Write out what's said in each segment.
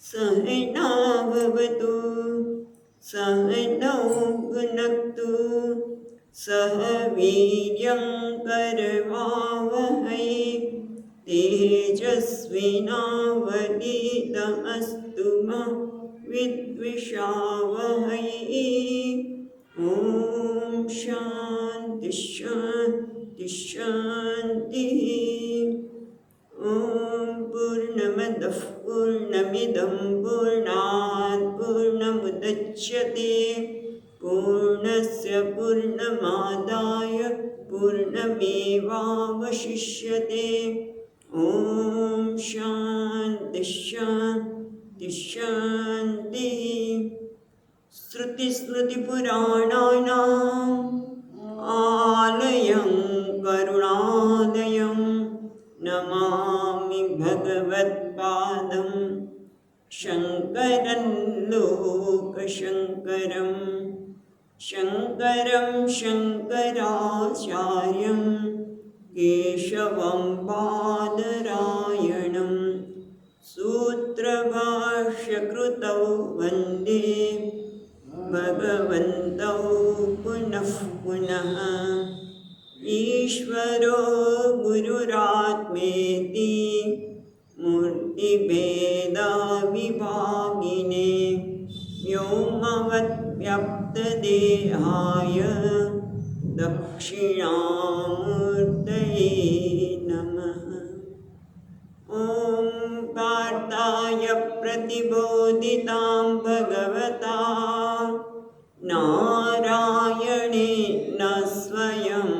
सहनाववतु सहनौ भुनक्तु सह वीर्यं करवावहै तेजस्विनावधीतमस्तु मा विद्विषावहै। ॐ शान्ति शान्ति शान्तिः। ॐ पूर्णमदः पूर्णमिदं पूर्णात् पूर्णमुदच्यते पूर्णस्य पूर्णमादाय पूर्णमेवावशिष्यते। ॐ शान्ति शान्ति शान्तिः। श्रुतिस्मृतिपुराणानाम् आलयं करुणालयं नमामि भगवत्पादं शङ्करं लोकशङ्करं शङ्करं शङ्कराचार्यं केशवं बादरायणं सूत्रभाष्यकृतौ वन्दे भगवन्तौ पुनः पुनः। ईश्वरो गुरुरात्मेति मूर्तिभेदविभागिने व्योमवद्व्याप्तदेहाय दक्षिणामूर्तये नमः। ॐ पार्थाय प्रतिबोधितां भगवता नारायणेन स्वयं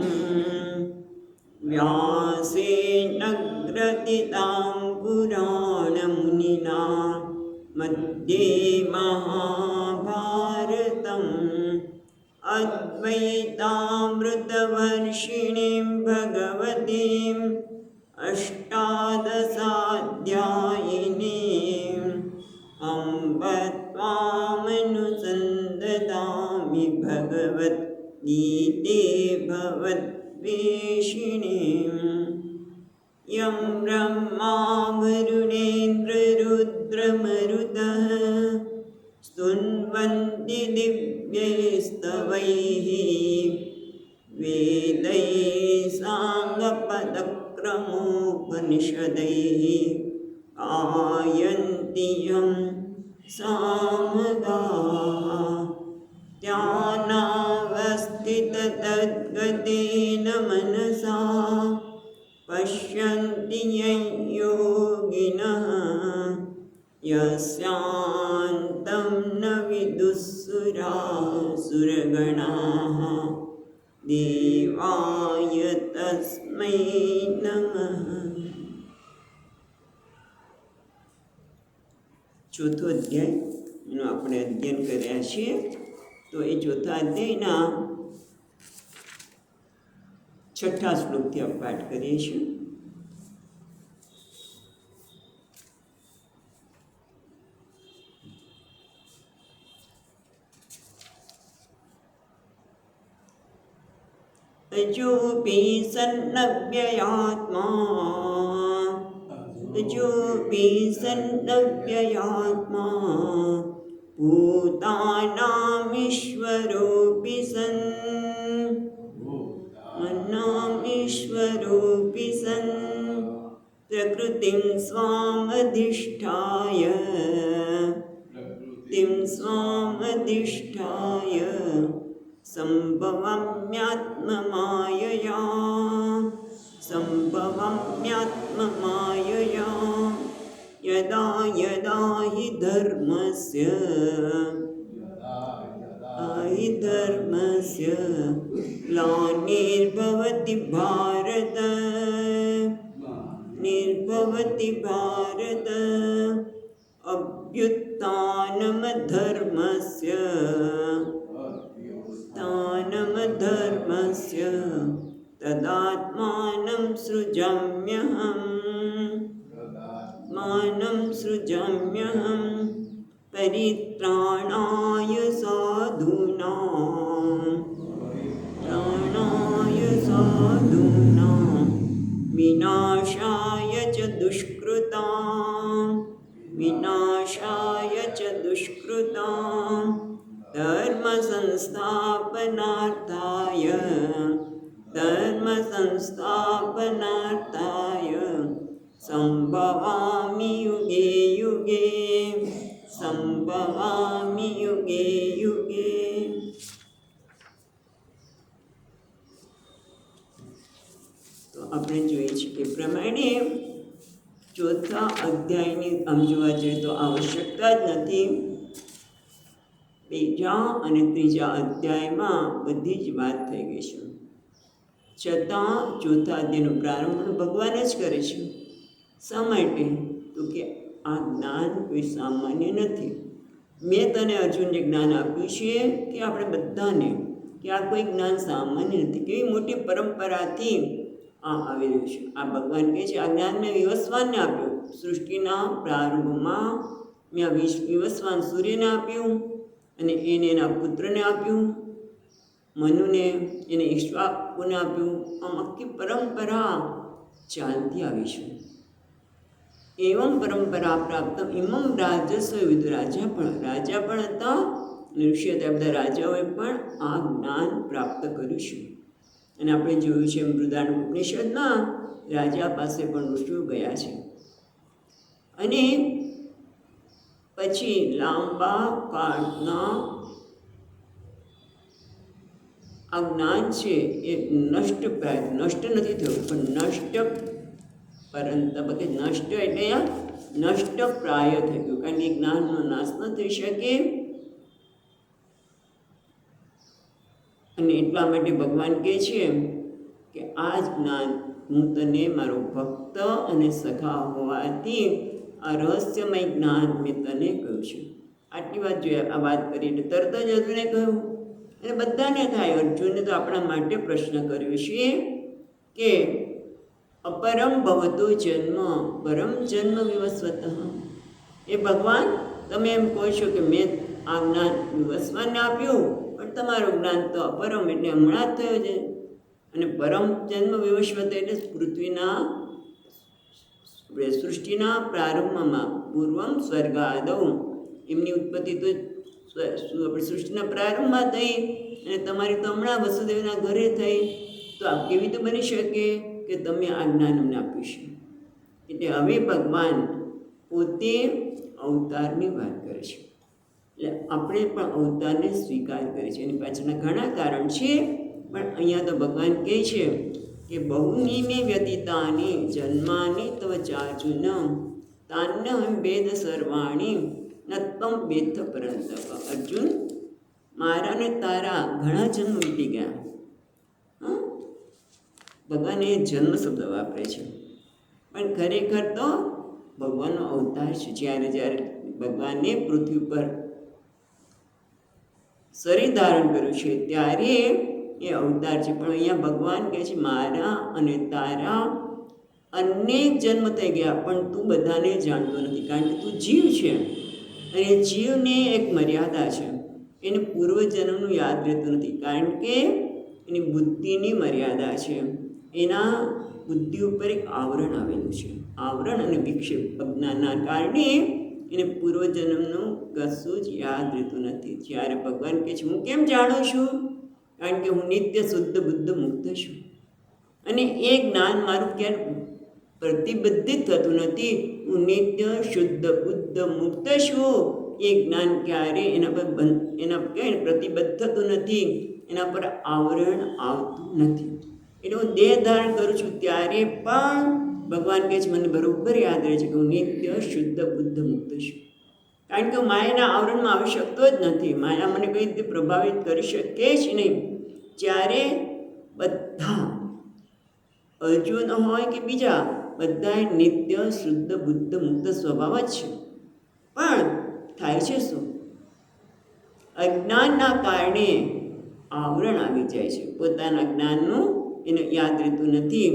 व्यासेन ग्रथितां पुराणमुनिना मध्ये महाभारतम् अद्वैतामृतवर्षिणीं भगवतीम् अष्टादशाध्यायिनीम् अम्ब त्वामनुसन्ददामि भगवद्गीते भवद्वेषिणीम्। यं ब्रह्मा वरुणेन्द्ररुद्रमरुतः स्तुन्वन्ति दिव्यैस्तवैः वेदैः साङ्गपदक्रमोपनिषदैः गायन्ति यं सामगाः। ध्यानावस्थिततद्गतेन मनसा पश्यन्ति यं योगिनः यस्यान्तं न विदुःसुरासुरगणाः देवाय तस्मै नमः। ચોથો અધ્યાયનું આપણે અધ્યયન કર્યા છીએ. તો એ ચોથા અધ્યાયના છઠ્ઠા શ્લોકથી આપણે પાઠ કરીએ છીએ. अजोऽपि सन्नव्ययात्मा अजोऽपि सन्नव्ययात्मा भूतानामीश्वरोऽपि सन् नामीश्वरोऽपि सन् प्रकृतिं स्वामधिष्ठाय सम्भवम्यात्ममायया यदा यदा हि धर्मस्य ग्लानिर्भवति भारत अभ्युत्थानमधर्मस्य तदात्मानं सृजाम्यहं परित्राणाय साधूनां विनाशाय च દુષ્કૃતાં વિનાશાય ચ દુષ્કૃતાં ધર્મ સંસ્થાપનાર્થાય સંભવામિ યુગે યુગે સંભવામિ યુગે યુગે. તો આપણે જોઈએ છીએ કે પ્રમાણે ચોથા અધ્યાયની આમ જોવા જઈએ તો આવશ્યકતા જ નથી. બીજા અને ત્રીજા અધ્યાયમાં બધી જ વાત થઈ ગઈ છે. છતાં ચોથા અધ્યાયનો પ્રારંભ ભગવાન જ કરે છે. શા માટે? તો કે આ જ્ઞાન કોઈ સામાન્ય નથી. મેં તને અર્જુનને જ્ઞાન આપ્યું છે કે આપણે બધાને, કે આ કોઈ જ્ઞાન સામાન્ય નથી. કેવી મોટી પરંપરાથી આ આવી રહ્યું છે. આ ભગવાન કહે છે આ જ્ઞાન મેં વિવસ્વાનને આપ્યું. સૃષ્ટિના પ્રારંભમાં મેં આ વિવસ્વાન સૂર્યને આપ્યું અને એને એના પુત્રને આપ્યું, મનુને એને ઈક્ષ્વાકુને આપ્યું. આમ આખી પરંપરા ચાલતી આવી છે. એવમ પરંપરા પ્રાપ્ત ઇમમ રાજસ્વ વિધ રાજા પણ હતા અને ઋષિ હતા. બધા રાજાઓએ પણ આ જ્ઞાન પ્રાપ્ત કર્યું છે. અને આપણે જોયું છે બૃહદારણ્યક ઉપનિષદમાં રાજા પાસે પણ ઋષિઓ ગયા છે. અને પછી લાંબા કાળના આ જ્ઞાન છે એ નષ્ટ નથી થયું, પણ નષ્ટ એટલે નષ્ટ પ્રાય થઈ ગયું. કારણ કે જ્ઞાનનો નાશ ન થઈ શકે. અને એટલા માટે ભગવાન કહે છે કે આ જ જ્ઞાન હું તને મારો ભક્ત અને સખા હોવાથી આ રહસ્યમય જ્ઞાન મેં તને કહ્યું છે. આટલી વાત જોઈએ. આ વાત કરી એટલે તરત જ અર્જુને કહ્યું, અને બધાને થાય. અર્જુને તો આપણા માટે પ્રશ્ન કર્યો છે કે અપરમ ભવતો જન્મ પરમ જન્મ વિવસ્વત. એ ભગવાન, તમે એમ કહો છો કે મેં આ જ્ઞાન વિવસ્વાનને આપ્યું, પણ તમારું જ્ઞાન તો અપરમ એટલે હમણાં જ થયો છે. અને પરમ જન્મ વિવસ્વત એટલે સૃષ્ટિના પ્રારંભમાં પૂર્વમ સ્વર્ગાદૌ એમની ઉત્પત્તિ તો આપણે સૃષ્ટિના પ્રારંભમાં થઈ અને તમારી તો હમણાં વસુદેવના ઘરે થઈ. તો આ કેવી રીતે બની શકે કે તમે આ જ્ઞાન અમને આપ્યું છે? એટલે હવે ભગવાન પોતે અવતારની વાત કરે છે. એટલે આપણે પણ અવતારને સ્વીકાર કરે છે. એની પાછળના ઘણા કારણ છે, પણ અહીંયા તો ભગવાન કહે છે કે બહુની મે વ્યતીતાની જન્માની તવ ચાર્જુન તાન્યહમ વેદ સર્વાણી નત્વમ વેત્થ પરંતપ. અર્જુન, મારા ને તારા ઘણા જન્મ વીતી ગયા. ભગવાન એ જન્મ શબ્દ વાપરે છે, પણ ખરેખર તો ભગવાનનો અવતાર છે. જ્યારે ભગવાને પૃથ્વી પર શરીર ધારણ કર્યું છે ત્યારે એ અવતાર છે. પણ અહીંયા ભગવાન કહે છે મારા અને તારા અનેક જન્મ થઈ ગયા, પણ તું બધાને જાણતો નથી. કારણ કે તું જીવ છે અને જીવને એક મર્યાદા છે. એને પૂર્વજન્મનું યાદ રહેતું નથી, કારણ કે એની બુદ્ધિની મર્યાદા છે. એના બુદ્ધિ ઉપર એક આવરણ આવેલું છે. આવરણ અને વિક્ષેપ અજ્ઞાનના કારણે એને પૂર્વજન્મનું કશું જ યાદ રહેતું નથી. જ્યારે ભગવાન કહે છે હું કેમ જાણું છું? કારણ કે હું નિત્ય શુદ્ધ બુદ્ધ મુક્ત છું અને એ જ્ઞાન મારું ક્યારે પ્રતિબદ્ધિત થતું નથી. હું નિત્ય શુદ્ધ બુદ્ધ મુક્ત છું. એ જ્ઞાન ક્યારે એના પ્રતિબદ્ધ થતું નથી, એના પર આવરણ આવતું નથી. એટલે હું દેહ ધારણ કરું છું ત્યારે પણ ભગવાન કહે છે મને બરોબર યાદ રહે છે કે હું નિત્ય શુદ્ધ બુદ્ધ મુક્ત છું. કારણ કે માયાના આવરણમાં આવી શકતો જ નથી. માયા મને કઈ રીતે પ્રભાવિત કરી શકે જ નહીં. જ્યારે બધા અર્જુન હોય કે બીજા બધા નિત્ય શુદ્ધ બુદ્ધ મુક્ત સ્વભાવ જ છે, પણ થાય છે શું? અજ્ઞાનના કારણે આવરણ આવી જાય છે. પોતાના જ્ઞાનનું એને યાદ રહેતું નથી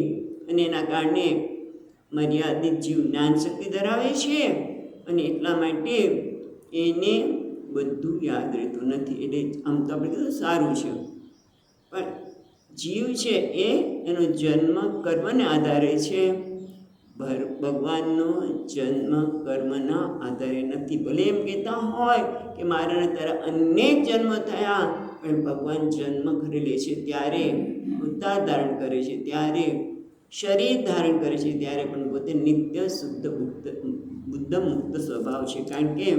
અને એના કારણે મર્યાદિત જીવ જ્ઞાન શક્તિ ધરાવે છે અને એટલા માટે એને બધું યાદ રહેતું નથી. એટલે આમ તો આપણે કીધું સારું છે, પણ જીવ છે એ એનો જન્મ કર્મને આધારે છે. ભગવાનનો જન્મ કર્મના આધારે નથી. ભલે એમ કહેતા હોય કે મારા તારા અનેક જન્મ થયા, પણ ભગવાન જન્મ કરી લે છે ત્યારે, અવતાર ધારણ કરે છે ત્યારે, શરીર ધારણ કરે છે ત્યારે પણ પોતે નિત્ય શુદ્ધ બુદ્ધ મુક્ત સ્વભાવ છે. કારણ કે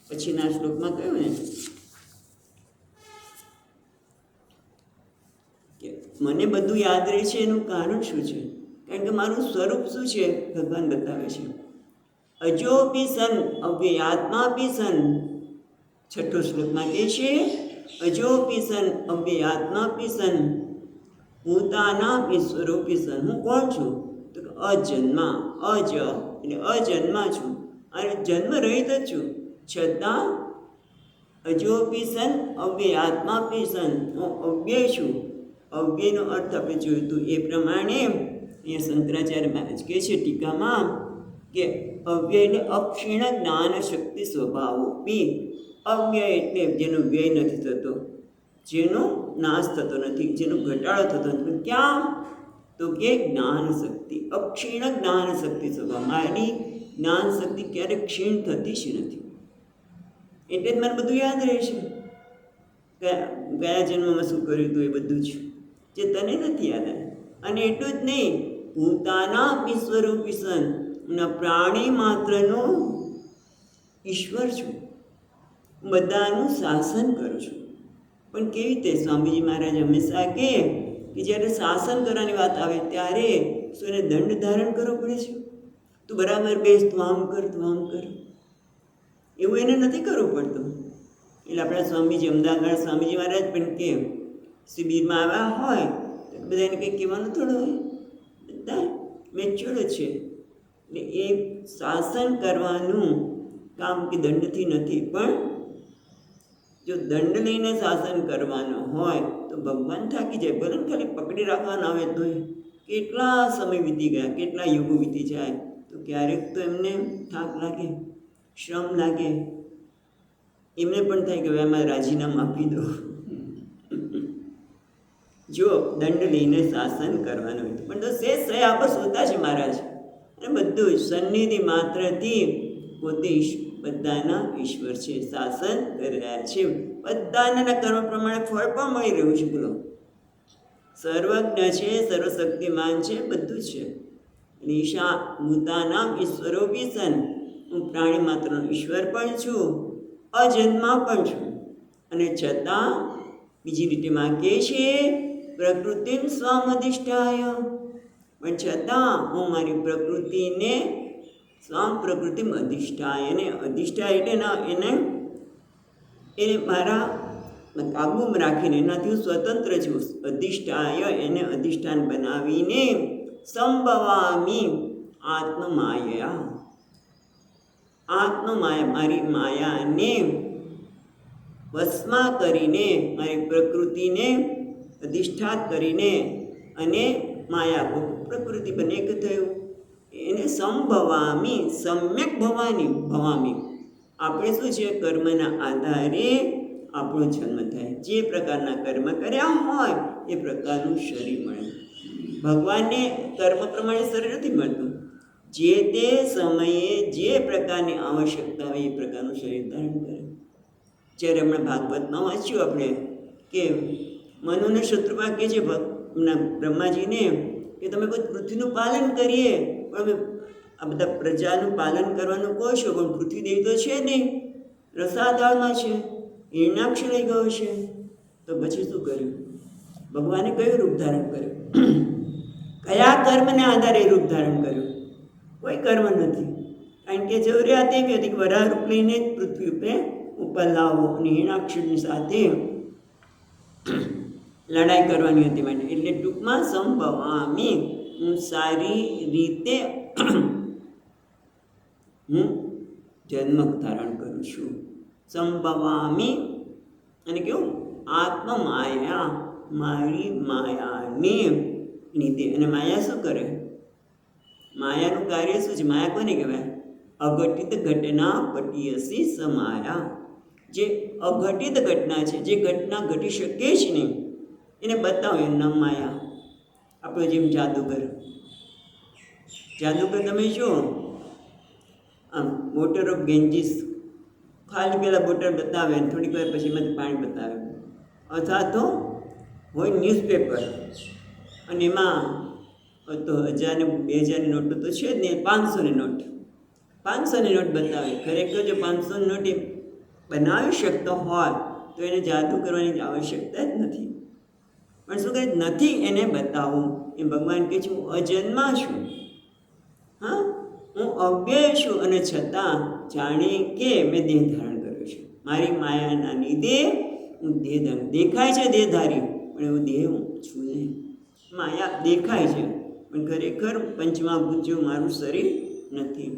પછીના શ્લોકમાં કહ્યું ને કે મને બધું યાદ રહે છે. એનું કારણ શું છે? કારણ કે મારું સ્વરૂપ શું છે ભગવાન બતાવે છે. અજોપી સન અવ્યયાત્માપી સન, છઠ્ઠો શ્લોકમાં કહે છે અજોપી સન અવ્યયાત્માપી સન ભૂતાનાપી સ્વરૂપી સન. હું કોણ છું? તો અજન્મા, એટલે અજન્મા છું અને જન્મ રહિત જ છું, છતાં અજોપી સન અવ્યયાત્માપી સન, હું અવ્યય છું. અવ્યયનો અર્થ આપણે જોયું હતું એ પ્રમાણે અહીંયા શંકરાચાર્ય મહારાજ કહે છે ટીકામાં કે અવ્યય એટલે અક્ષીણ જ્ઞાન શક્તિ સ્વભાવો બી. અવ્યય એટલે જેનો વ્યય નથી થતો, જેનો નાશ થતો નથી, જેનો ઘટાડો થતો નથી. ક્યાં? તો કે જ્ઞાન શક્તિ, અક્ષીણ જ્ઞાન શક્તિ સ્વભાવ. મારી જ્ઞાન શક્તિ ક્યારેક ક્ષીણ થતી જ નથી. એટલે જ મને બધું યાદ રહે છે. ગયા જન્મમાં શું કર્યું હતું એ બધું જ, જે તને નથી યાદ આવે. અને એટલું જ નહીં, ભૂતાના ઈશ્વરૂપી સન, પ્રાણી માત્રનો ઈશ્વર છું, બધાનું શાસન કરું છું. પણ કેવી રીતે? સ્વામીજી મહારાજ હંમેશા કહે કે જ્યારે શાસન કરવાની વાત આવે ત્યારે શું એને દંડ ધારણ કરવો પડે છે? તું બરાબર બેસ, તું આમ કર, તું આમ કર, એવું એને નથી કરવું પડતું. એટલે આપણા સ્વામીજી અમદાવાદ સ્વામીજી મહારાજ પણ કે શિબિરમાં આવ્યા હોય તો બધાને કંઈક કહેવાનું થોડું હોય, બધા મેચ્યોર છે. એટલે એ શાસન કરવાનું કામ કે દંડથી નથી, પણ જો દંડ લઈને શાસન કરવાનું હોય તો ભગવાન થાકી જાય. ભલે ખાલી પકડી રાખવાના આવે તો કેટલા સમય વીતી ગયા, કેટલા યુગો વીતી જાય, તો ક્યારેક તો એમને થાક લાગે, શ્રમ લાગે. એમને પણ થાય કે હવે આમાં રાજીનામું આપી દો. જો દંડ લઈને શાસન કરવાનું હોય પણ તો શેષ થયા બસ હોતા છે મહારાજ. અને બધું જ સન્નિધિ માત્રથી પોતે બધાના ઈશ્વર છે, શાસન કરી રહ્યા છે. બધાના કર્મ પ્રમાણે ફળ પણ મળી રહ્યું છે. બોલો, સર્વજ્ઞ છે, સર્વશક્તિમાન છે, બધું છે. ઈશા ભૂતાનામ ઈશ્વરોપી સન, હું પ્રાણી માત્રનો ઈશ્વર પણ છું, અજન્મા પણ છું. અને છતાં બીજી રીતે માગે છે પ્રકૃતિ સ્વામધિષ્ઠાય, પણ છતાં હું મારી પ્રકૃતિને સ્વામ પ્રકૃતિ અધિષ્ઠાય, એને અધિષ્ઠાય એટલે એને મારા કાબૂમાં રાખીને એનાથી હું સ્વતંત્ર છું. અધિષ્ઠાય એને અધિષ્ઠાન બનાવીને સંભવામી આત્મમાયા, આત્મમાયા મારી માયાને વશમાં કરીને, મારી પ્રકૃતિને અધિષ્ઠાત કરીને, અને માયા પ્રકૃતિ બને એક થયું એને સંભવામી, સમ્યક ભવામી. આપણે શું છે, કર્મના આધારે આપણો જન્મ થાય. જે પ્રકારના કર્મ કર્યા હોય એ પ્રકારનું શરીર મળે. ભગવાનને કર્મ પ્રમાણે શરીર નથી મળતું, જે તે સમયે જે પ્રકારની આવશ્યકતા હોય એ પ્રકારનું શરીર ધારણ કરે. જ્યારે હમણાં ભાગવતમાં વાંચ્યું આપણે કે મનુને શત્રુપા કહે છે બ્રહ્માજીને કે તમે કોઈ પૃથ્વીનું પાલન કરીએ, પણ અમે આ બધા પ્રજાનું પાલન કરવાનું કહો છો, પણ પૃથ્વી દેવી તો છે નહીં, રસાદાળમાં છે, હિરણાક્ષ લઈ ગયો છે. તો પછી શું કર્યું? ભગવાને કયું રૂપ ધારણ કર્યું? કયા કર્મને આધારે રૂપ ધારણ કર્યું? કોઈ કર્મ નથી. કારણ કે જરૂરિયાત એવી હતી કે વરાહ રૂપ લઈને જ પૃથ્વી ઉપર લાવો અને હિરણાક્ષની સાથે લડાઈ કરવાની હતી માટે. એટલે ટૂંકમાં સંભવામી, હું સારી રીતે હું જન્મ ધારણ કરું છું. સંભવામી અને કેવું? આત્મમાયા, મારી માયાને લીધે. અને માયા શું કરે? માયાનું કાર્ય શું છે? માયા કોને કહેવાય? અઘટિત ઘટના પટીયસી સમાયા. જે અઘટિત ઘટના છે, જે ઘટના ઘટી શકે જ નહીં એને બતાવો એનું નામ માયા. આપણો જેમ જાદુગર જાદુગર તમે જુઓ, આમ વોટર ઓફ ગેન્જીસ ખાલી પેલા બોટલ બતાવે, થોડીક વાર પછી એમાંથી પાણી બતાવે. અથવા તો હોય ન્યૂઝપેપર અને એમાં તો 1000 ને 2000ની નોટો તો છે જ નહીં, 500ની નોટ, 500ની નોટ બતાવે. ખરેખર જો 500ની નોટ એ બનાવી શકતો હોય તો એને જાદુ કરવાની આવશ્યકતા જ નથી. પણ શું કહે નથી એને બતાવું. એ ભગવાન કહે છે હું અજન્મા છું, હા, હું અવ્યય છું, અને છતાં જાણી કે મેં દેહ ધારણ કર્યો છે. મારી માયાના લીધે હું દેહ ધારણ, દેખાય છે દેહધારી, પણ એવું દેહ હું છું નહીં. માયા દેખાય છે પણ ખરેખર પંચમહાભૂત જેવું મારું શરીર નથી.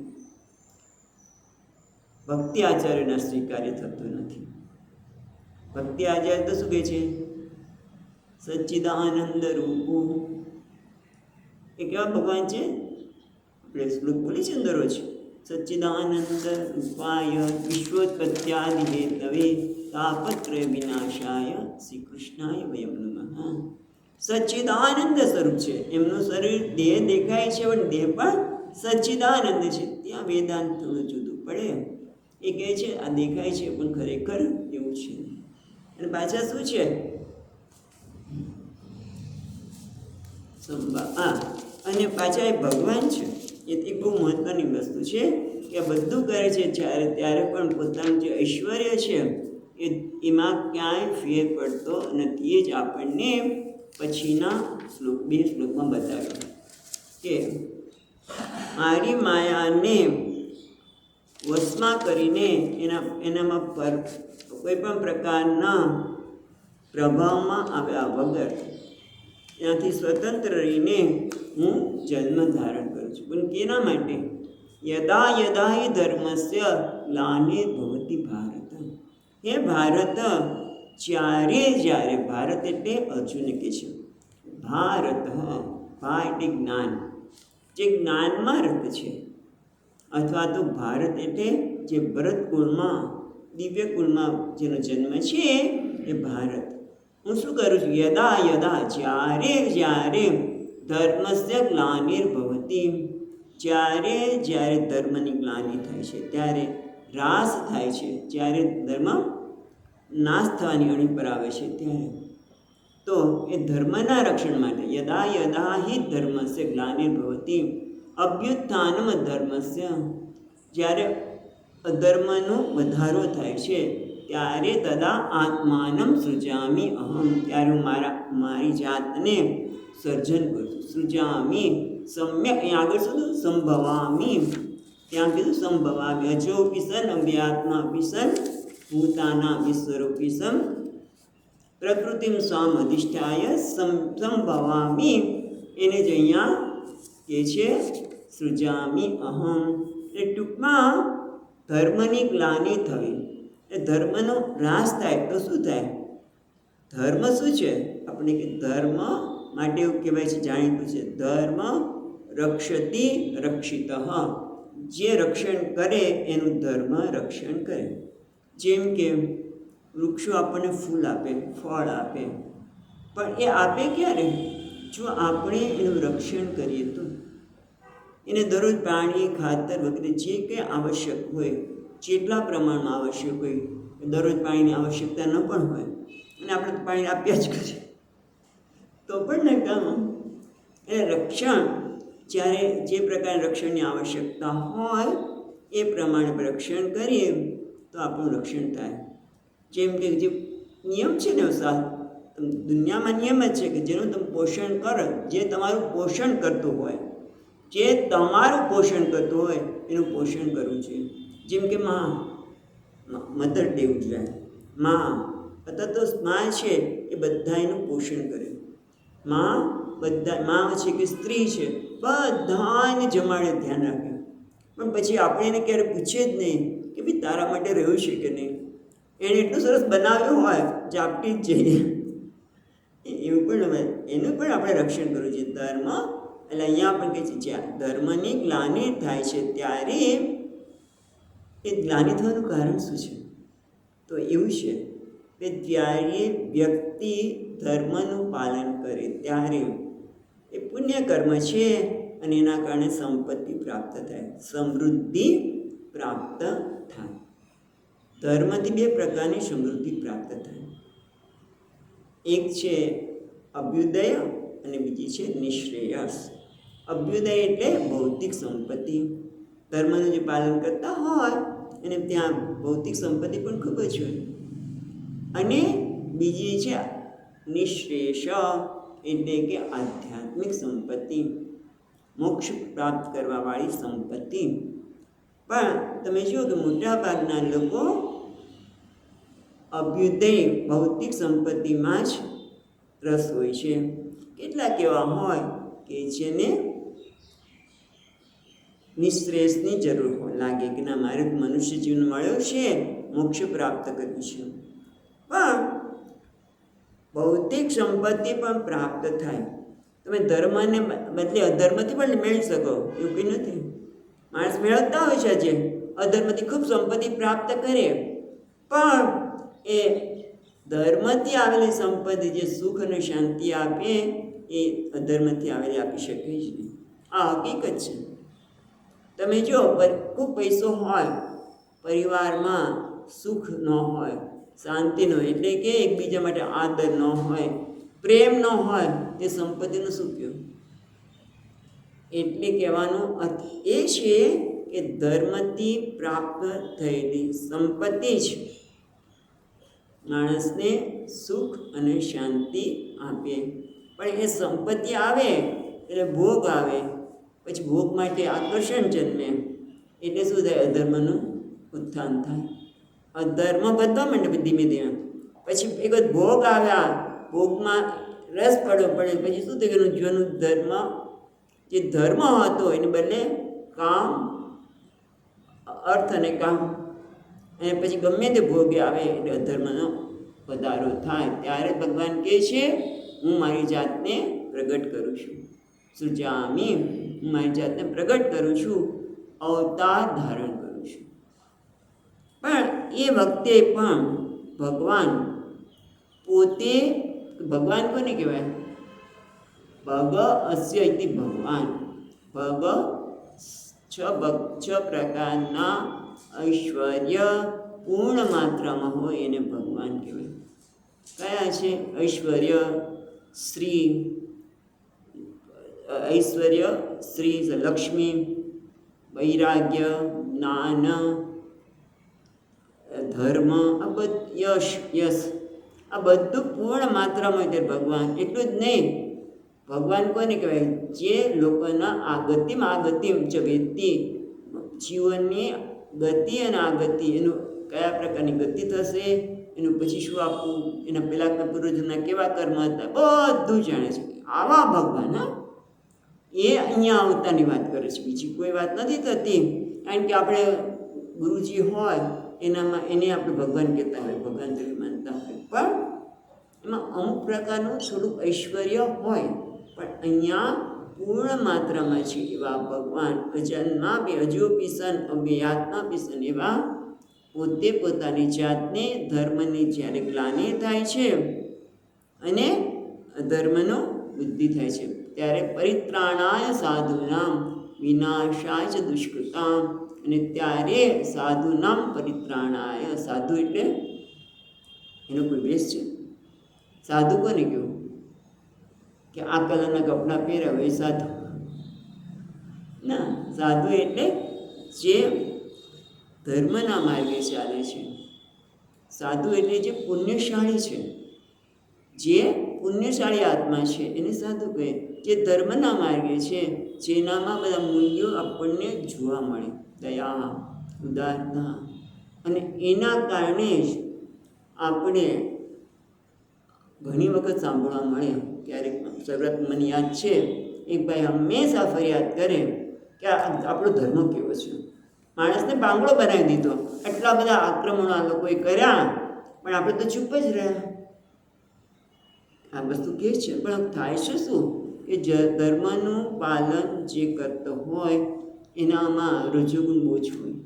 ભક્તિ આચાર્યના સ્વીકાર્ય થતું નથી. ભક્તિ આચાર્ય તો શું કહે છે? સચ્ચિદાનંદ રૂપું. એ કેવા ભગવાન છે? આપણે શ્લોક બોલી છે દરરોજ, સચ્ચિદાનંદ રૂપાય વિશ્વોત્પત્યાદિ હેતવે તાપત્રય વિનાશાય શ્રી કૃષ્ણાય વયમ નમઃ. સચ્ચિદાનંદ સ્વરૂપ છે એમનું શરીર. દેહ દેખાય છે પણ દેહ પણ સચ્ચિદાનંદ છે. ત્યાં વેદાંત થોડું જુદું પડે. એ કહે છે આ દેખાય છે પણ ખરેખર એવું છે. અને પાછા શું છે? અને પાછા એ ભગવાન છે. એ બહુ મહત્વની વસ્તુ છે કે આ બધું કરે છે ત્યારે પણ પોતાનું જે ઐશ્વર્ય છે એમાં ક્યાંય ફેર પડતો નથી. એ જ આપણને પછીના શ્લોક 2 શ્લોકમાં બતાવ્યું કે મારી માયાને વશમાં કરીને એનામાં કોઈ પણ પ્રકારના પ્રભાવમાં આવ્યા વગર ત્યાંથી સ્વતંત્ર રહીને હું જન્મ ધારણ કરું છું. પણ કેના માટે? યદા યદા હિ ધર્મસ્ય ગ્લાનિર્ભવતિ ભારત. હે ભારત, જ્યારે ભારત એટલે અર્જુન કે છે ભારત, ભા એટલે જ્ઞાન, જે જ્ઞાનમાં રત છે. અથવા તો ભારત એટલે જે ભરત કુળમાં, દિવ્ય કુળમાં જેનો જન્મ છે એ ભારત. હું શું કરું છું? યદા યદા, જ્યારે ધર્મસ્ય ગ્લાનિર્ભવતિ, જ્યારે ધર્મની ગ્લાનિ થાય છે, ત્યારે રાસ થાય છે, જ્યારે ધર્મ નાશ થવાની અણી પર આવે છે ત્યારે. તો એ ધર્મના રક્ષણ માટે યદા યદા હિ ધર્મસ્ય ગ્લાનિર્ભવતિ અભ્યુત્થાનમ ધર્મસ્ય, જ્યારે અધર્મનો વધારો થાય છે ત્યારે તદા આત્માનમ સૃજામી અહમ, ત્યારે હું મારી જાતને સર્જન કરું છું. સૃજામી સમ્યક, અહીં આગળ શું સંભવામી, ત્યાં કીધું સંભવામી. અજો પિસન અવ્યાત્મા પિસન ભૂતાના વિસ્વરૂપિસમ પ્રકૃતિમ સ્વામ અધિષ્ઠાય સંભવામી. એને જ અહીંયા કે છે સૃજામી અહમ. એ ટૂંકમાં ધર્મની ગ્લાનિ થવી, એ ધર્મનો નાશ થાય તો શું થાય? ધર્મ શું છે? આપણે કે ધર્મ માટે એવું કહેવાય છે, જાણીતું છે, ધર્મ રક્ષતિ રક્ષિત. જે રક્ષણ કરે એનું ધર્મ રક્ષણ કરે. જેમ કે વૃક્ષો આપણને ફૂલ આપે, ફળ આપે, પણ એ આપે ક્યારે? જો આપણે એનું રક્ષણ કરીએ તો. એને દરરોજ પાણી, ખાતર વગેરે જે કંઈ આવશ્યક હોય, જેટલા પ્રમાણમાં આવશ્યક હોય, દરરોજ પાણીની આવશ્યકતા ન પણ હોય અને આપણે તો પાણી આપ્યા જ કરીએ તો પણ નકામું. એટલે રક્ષણ, જ્યારે જે પ્રકારના રક્ષણની આવશ્યકતા હોય એ પ્રમાણે રક્ષણ કરીએ તો આપણું રક્ષણ થાય. જેમ કે જે નિયમ છે ને, દુનિયામાં નિયમ જ છે કે જેનું તમે પોષણ કરો, જે તમારું પોષણ કરતું હોય, જે તમારું પોષણ કરતું હોય એનું પોષણ કરવું જોઈએ. જેમ કે મધર ડે ઉજવાય, અથવા તો મા છે એ બધા એનું પોષણ કરે. મા છે કે સ્ત્રી છે, બધાને જમાડે, ધ્યાન રાખે. પણ પછી આપણે એને ક્યારે પૂછીએ જ નહીં કે ભાઈ તારા માટે રહ્યું છે કે નહીં. એણે એટલું સરસ બનાવ્યું હોય જે આપતી જ જઈએ, એવું પણ હોય. એનું પણ આપણે રક્ષણ કરવું જોઈએ. ધર્મ એટલે અહીંયા પણ કહે છે જ્યાં ધર્મની ગ્લાનિ થાય છે ત્યારે એ ગ્લાનિ થવાનું કારણ શું છે? તો એવું છે કે જ્યારે વ્યક્તિ ધર્મનું પાલન કરે ત્યારે એ પુણ્ય કર્મ છે અને એના કારણે સંપત્તિ પ્રાપ્ત થાય, સમૃદ્ધિ પ્રાપ્ત થાય. ધર્મથી બે પ્રકારની સમૃદ્ધિ પ્રાપ્ત થાય. એક છે અભ્યુદય અને બીજી છે નિશ્રેયસ. અભ્યુદય એટલે ભૌતિક સંપત્તિ. ધર્મનું જે પાલન કરતા હોય અને ત્યાં ભૌતિક સંપત્તિ પણ ખૂબ જ હોય. અને બીજી છે નિશ્રેયસ એટલે કે આધ્યાત્મિક સંપત્તિ, મોક્ષ પ્રાપ્ત કરવાવાળી સંપત્તિ. પણ તમે જુઓ કે મોટાભાગના લોકો અભ્યુદય ભૌતિક સંપત્તિમાં જ રસ હોય છે. કેટલાક એવા હોય કે જેને નિશ્રેયસની જરૂર લાગે કે ના, મારે મનુષ્ય જીવન મળ્યો છે, મોક્ષ પ્રાપ્ત કર્યું છે, પણ ભૌતિક સંપત્તિ પણ પ્રાપ્ત થાય. તમે ધર્મને બદલે અધર્મથી પણ મેળવી શકો, એવું કંઈ નથી. માણસ મેળવતા હોય છે આજે, અધર્મથી ખૂબ સંપત્તિ પ્રાપ્ત કરે, પણ એ ધર્મથી આવેલી સંપત્તિ જે સુખ અને શાંતિ આપે એ અધર્મથી આવેલી આપી શકે જ નહીં. આ હકીકત છે. તમે જો ખૂબ પૈસો હોય, પરિવારમાં સુખ ન હોય, શાંતિ ન હોય, એટલે કે એકબીજા માટે આદર ન હોય, પ્રેમ ન હોય, તે સંપત્તિનો શું કહેવું? એટલે કહેવાનો અર્થ એ છે કે ધર્મથી પ્રાપ્ત થયેલી સંપત્તિ જ માણસને સુખ અને શાંતિ આપે. પણ એ સંપત્તિ આવે એટલે ભોગ આવે, પછી ભોગ માટે આકર્ષણ જન્મે, એટલે શું થાય? અધર્મનું ઉત્થાન થાય. અધર્મ વધવા માંડે ધીમે ધીમે. પછી એક ભોગ આવ્યા, ભોગમાં રસ પડ્યો પડે, પછી શું થયું? એનું જીવનનું જે ધર્મ હતો એને બદલે કામ, અર્થ અને કામ, અને પછી ગમે તે ભોગે આવે એટલે અધર્મનો વધારો થાય. ત્યારે ભગવાન કહે છે, હું મારી જાતને પ્રગટ કરું છું, સૃજામી, હું મારી જાતને પ્રગટ કરું છું, અવતાર ધારણ કરું છું. પણ એ વખતે પણ ભગવાન પોતે, ભગવાન કોને કહેવાય? ભગ અસ્ય ઇતિ ભગવાન. ભગ છ પ્રકારના ઐશ્વર્ય પૂર્ણ માત્રામાં હોય એને ભગવાન કહેવાય. કયા છે? ઐશ્વર્ય શ્રી, લક્ષ્મી, વૈરાગ્ય, જ્ઞાન, ધર્મ, યશ, આ બધું પૂર્ણ માત્રામાં હોય ભગવાન. એટલું જ નહીં, ભગવાન કોને કહેવાય? જે લોકોના આગતિમાં ચ વ્યક્તિ, જીવનની ગતિ અને આગતિ, એનું કયા પ્રકારની ગતિ થશે, એનું પછી શું આપવું, એના પહેલાંના પૂર્વજોના કેવા કર્મ હતા, બધું જાણે છે. આવા ભગવાન, એ અહીંયા આવતાની વાત કરે છે, બીજી કોઈ વાત નથી થતી. કારણ કે આપણે ગુરુજી હોય એને આપણે ભગવાન કહેતા હોય, ભગવાન તરીકે માનતા હોય, પણ એમાં અમુક પ્રકારનું થોડુંક ઐશ્વર્ય હોય. પણ અહીંયા પૂર્ણ માત્રામાં છે એવા ભગવાન, અજન્મા બે અજોપીસન અવ્યયાત્મા પીસન, એવા પોતે પોતાની જાતને ધર્મની જ્યારે ગ્લાનિ થાય છે અને અધર્મનો બુદ્ધિ થાય છે, ત્યારે પરિત્રાણાય સાધુનામ વિનાશાય ચ દુષ્કૃતામ, અને ત્યારે સાધુનામ પરિત્રાણાય, સાધુ એટલે એનો કોઈ વેશ છે? સાધુ કોને કહ્યું? કે આ કલરના કપડાં પહેર્યા એ સાધુ ના. સાધુ એટલે જે ધર્મના માર્ગે ચાલે છે. સાધુ એટલે જે પુણ્યશાળી છે, જે પુણ્યશાળી આત્મા છે એને સાધુ કહે. જે ધર્મના માર્ગે છે, જેનામાં બધા મૂલ્યો આપણને જોવા મળે, દયા, ઉદારતા, અને એના કારણે જ આપણે ઘણી વખત સાંભળવા મળે. ક્યારેક શરૂઆત મને યાદ છે, એક ભાઈ હંમેશા ફરિયાદ કરે કે આપણો ધર્મ કેવો છે, માણસને પાંગળો બનાવી દીધો, આટલા બધા આક્રમણો આ લોકોએ કર્યા, પણ આપણે તો ચૂપ જ રહ્યા. આ વસ્તુ કે છે, પણ થાય છે શું કે ધર્મનું પાલન જે કરતો હોય એનામાં રજોગુણ બહુ જ હોય.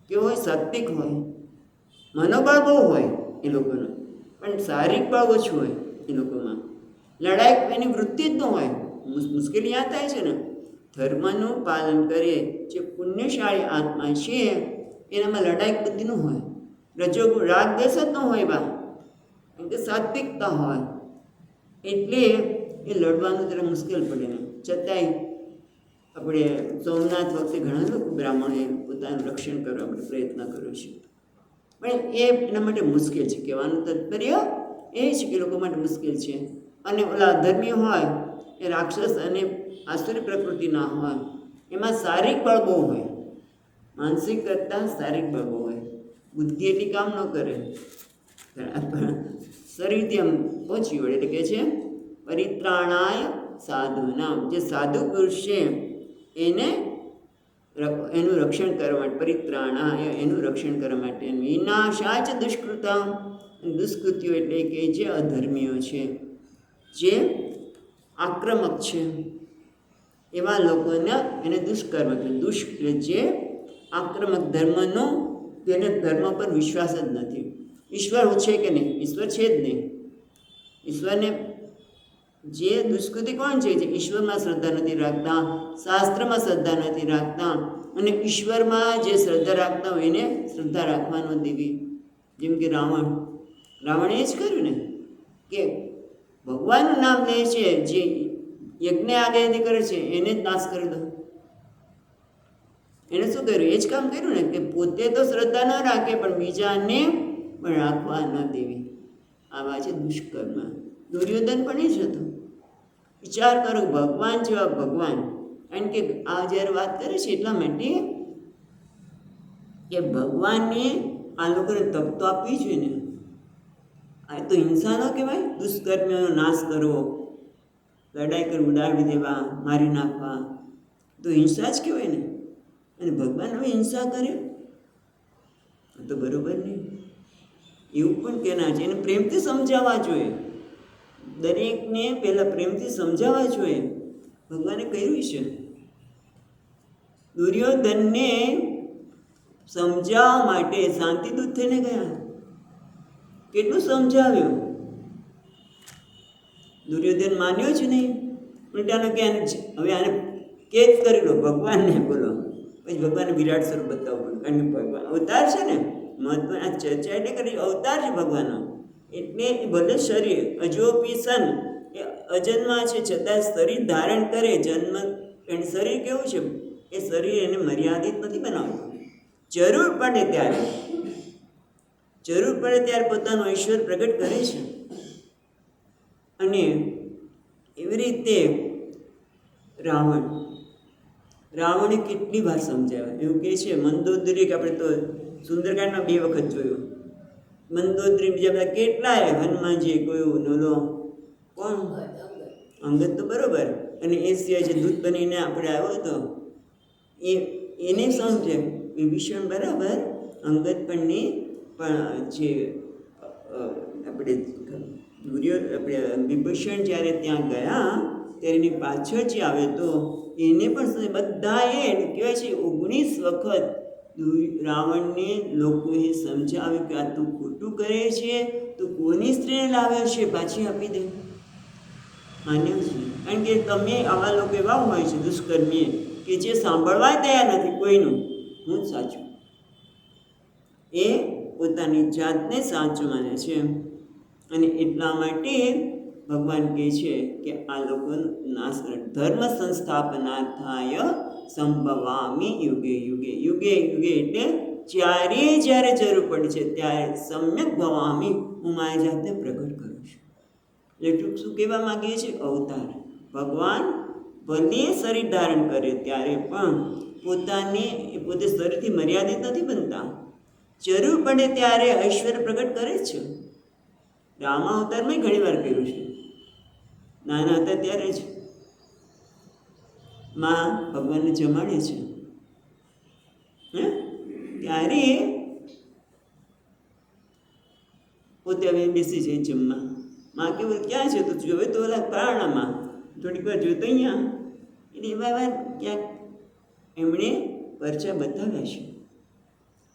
કેવો હોય? સાત્વિક હોય, મનોબળ બહુ હોય એ લોકોનું, પણ શારીરિક બળ ઓછું હોય એ લોકોમાં. લડાઈ એની વૃત્તિ જ ન હોય. મુશ્કેલી યાદ થાય છે ને, ધર્મનું પાલન કરે જે પુણ્યશાળી આત્મા છે એનામાં લડાઈ બુદ્ધિ ન હોય, રજોગુણ રાગ દેશ જ ન હોય બા, કેમ કે સાત્વિકતા હોય એટલે એ લડવાનું જરા મુશ્કેલ પડે ને. છતાંય આપણે સોમનાથ વખતે ઘણા લોકો બ્રાહ્મણોએ પોતાનું રક્ષણ કરવા માટે પ્રયત્ન કર્યો છે, પણ એના માટે મુશ્કેલ છે. કહેવાનું તાત્પર્ય એ છે કે લોકો માટે મુશ્કેલ છે. અને ઓલા અધર્મી હોય એ રાક્ષસ અને આસુરી પ્રકૃતિના હોય, એમાં શારીરિક બળ બહુ હોય, માનસિક કરતાં શારીરિક બળ બહુ હોય, બુદ્ધિ એટલી કામ ન કરે, શરીરથી આમ પહોંચી વળે. એટલે કે છે પરિત્રાણાય સાધુનામ, જે સાધુ પુરુષ છે એને એનું રક્ષણ કરવા માટે, પરિત્રાણાય એનું રક્ષણ કરવા માટે, વિનાશાય ચ દુષ્કૃતા, દુષ્કૃત્યો એટલે કે જે અધર્મીઓ છે, જે આક્રમક છે એવા લોકોને એને દુષ્કર્મ એટલે એટલે જે આક્રમક ધર્મનો, તેને ધર્મ પર વિશ્વાસ જ નથી. ઈશ્વર છે કે નહીં? ઈશ્વર છે જ નહીં. ઈશ્વરને જે દુષ્કૃતિ કોણ છે? જે ઈશ્વરમાં શ્રદ્ધા નથી રાખતા, શાસ્ત્રમાં શ્રદ્ધા નથી રાખતા, અને ઈશ્વરમાં જે શ્રદ્ધા રાખતા હોય એને શ્રદ્ધા રાખવાનો દેવી. જેમ કે રાવણે જ કર્યું ને કે ભગવાનનું નામ લે છે, જે યજ્ઞ આગળ કરે છે એને જ નાશ કરી દો. એને શું કર્યું? એ જ કામ કર્યું ને કે પોતે તો શ્રદ્ધા ન રાખે પણ બીજાને પણ રાખવા ન દેવી. આવા છે દુષ્કર્મ. દુર્યોધન પણ એ જ હતું. વિચાર કરો, ભગવાન જેવા ભગવાન, કારણ કે આ જ્યારે વાત કરે છે એટલા માટે કે ભગવાનને આ લોકોને તપ તો આપવી જોઈએ ને. આ તો હિંસા ન કહેવાય? દુષ્કર્મીઓનો નાશ કરવો, લડાઈ કરી ઉડાવી દેવા, મારી નાખવા, તો હિંસા જ કહેવાય ને. અને ભગવાન હવે હિંસા કરે તો બરોબર નહીં. એવું પણ કહેના છે, એને પ્રેમથી સમજાવવા જોઈએ. દરેકને પહેલાં પ્રેમથી સમજાવવા જોઈએ. ભગવાને કહ્યું છે દુર્યોધનને સમજાવવા માટે શાંતિદૂત થઈને ગયા. કેટલું સમજાવ્યું, દુર્યોધન માન્યો જ નહીં. ઉલટાનો કે હવે આને કેદ કરી લો, ભગવાનને બોલો. પછી ભગવાનને વિરાટ સ્વરૂપ બતાવવું પડે, કારણ કે ભગવાન અવતાર છે ને. મહત્વ આ ચર્ચા એટલે કરી અવતાર છે ભગવાનનો. એટલે એ ભલે શરીર અજોપી સન, એ અજન્મા છે છતાં શરીર ધારણ કરે. જન્મ એને શરીર કેવું છે? એ શરીર એને મર્યાદિત નથી બનાવતું. જરૂર પડે ત્યારે પોતાનું ઈશ્વર પ્રગટ કરે છે. અને એવી રીતે રાવણે કેટલી વાર સમજાવ્યા. એવું કહે છે મંદોદરી, આપણે તો સુંદરકાંડમાં 2 વખત જોયું. મંદોદરી, બીજા બધા કેટલાય, હનુમાનજી, કોઈ નોલો કોણ, અંગદ તો બરોબર. અને એ સિવાય જે દૂત બનીને આપણે આવ્યો હતો એને સમજે. વિભીષણ બરાબર, અંગદ પણ નહીં, પણ જે આપણે વિભીષણ જ્યારે ત્યાં ગયા ત્યારે એની પાછળ જે આવે તો એને પણ બધાએ કહેવાય છે 19 વખત રાવણને લોકોએ સમજાવ્યું કે આ તું ખોટું કરે છે, તું કોની સ્ત્રીને લાવે છે, પાછી આપી દે. માન્ય છે, કારણ કે તમે આવા લોકો એવા હોય છે દુષ્કર્મી કે જે સાંભળવા તૈયાર નથી કોઈનું. હું જ સાચું, એ પોતાની જાતને સાચું માને છે. અને એટલા માટે ભગવાન કહે છે કે આ લોકોનો નાશ કરે. ધર્મ સંસ્થાપનાર્થાય સંભવામી યુગે યુગે. યુગે યુગે એટલે જ્યારે જરૂર પડે છે ત્યારે સમ્યક ભવામી, હું મારી જાતને પ્રગટ કરું છું. એટલે શું કહેવા માગીએ છીએ? અવતાર. ભગવાન ભલે શરીર ધારણ કરે ત્યારે પણ પોતે શરીરથી મર્યાદિત નથી બનતા. જરૂર પડે ત્યારે ઐશ્વર્ય પ્રગટ કરે છે. રામા અવતારમાં ઘણી વાર કર્યું છે. નાના હતા ત્યારે જ માં ભગવાનને જમાડે છે, ત્યારે પોતે હવે બેસી જાય જમવા. માં કેવું ક્યાં છે? તો જોવે તો ઓલા પ્રાણામાં, થોડીક વાર જોતો અહીંયા. એટલે એવા વાર ક્યાંક એમણે પરચા બતાવ્યા છે,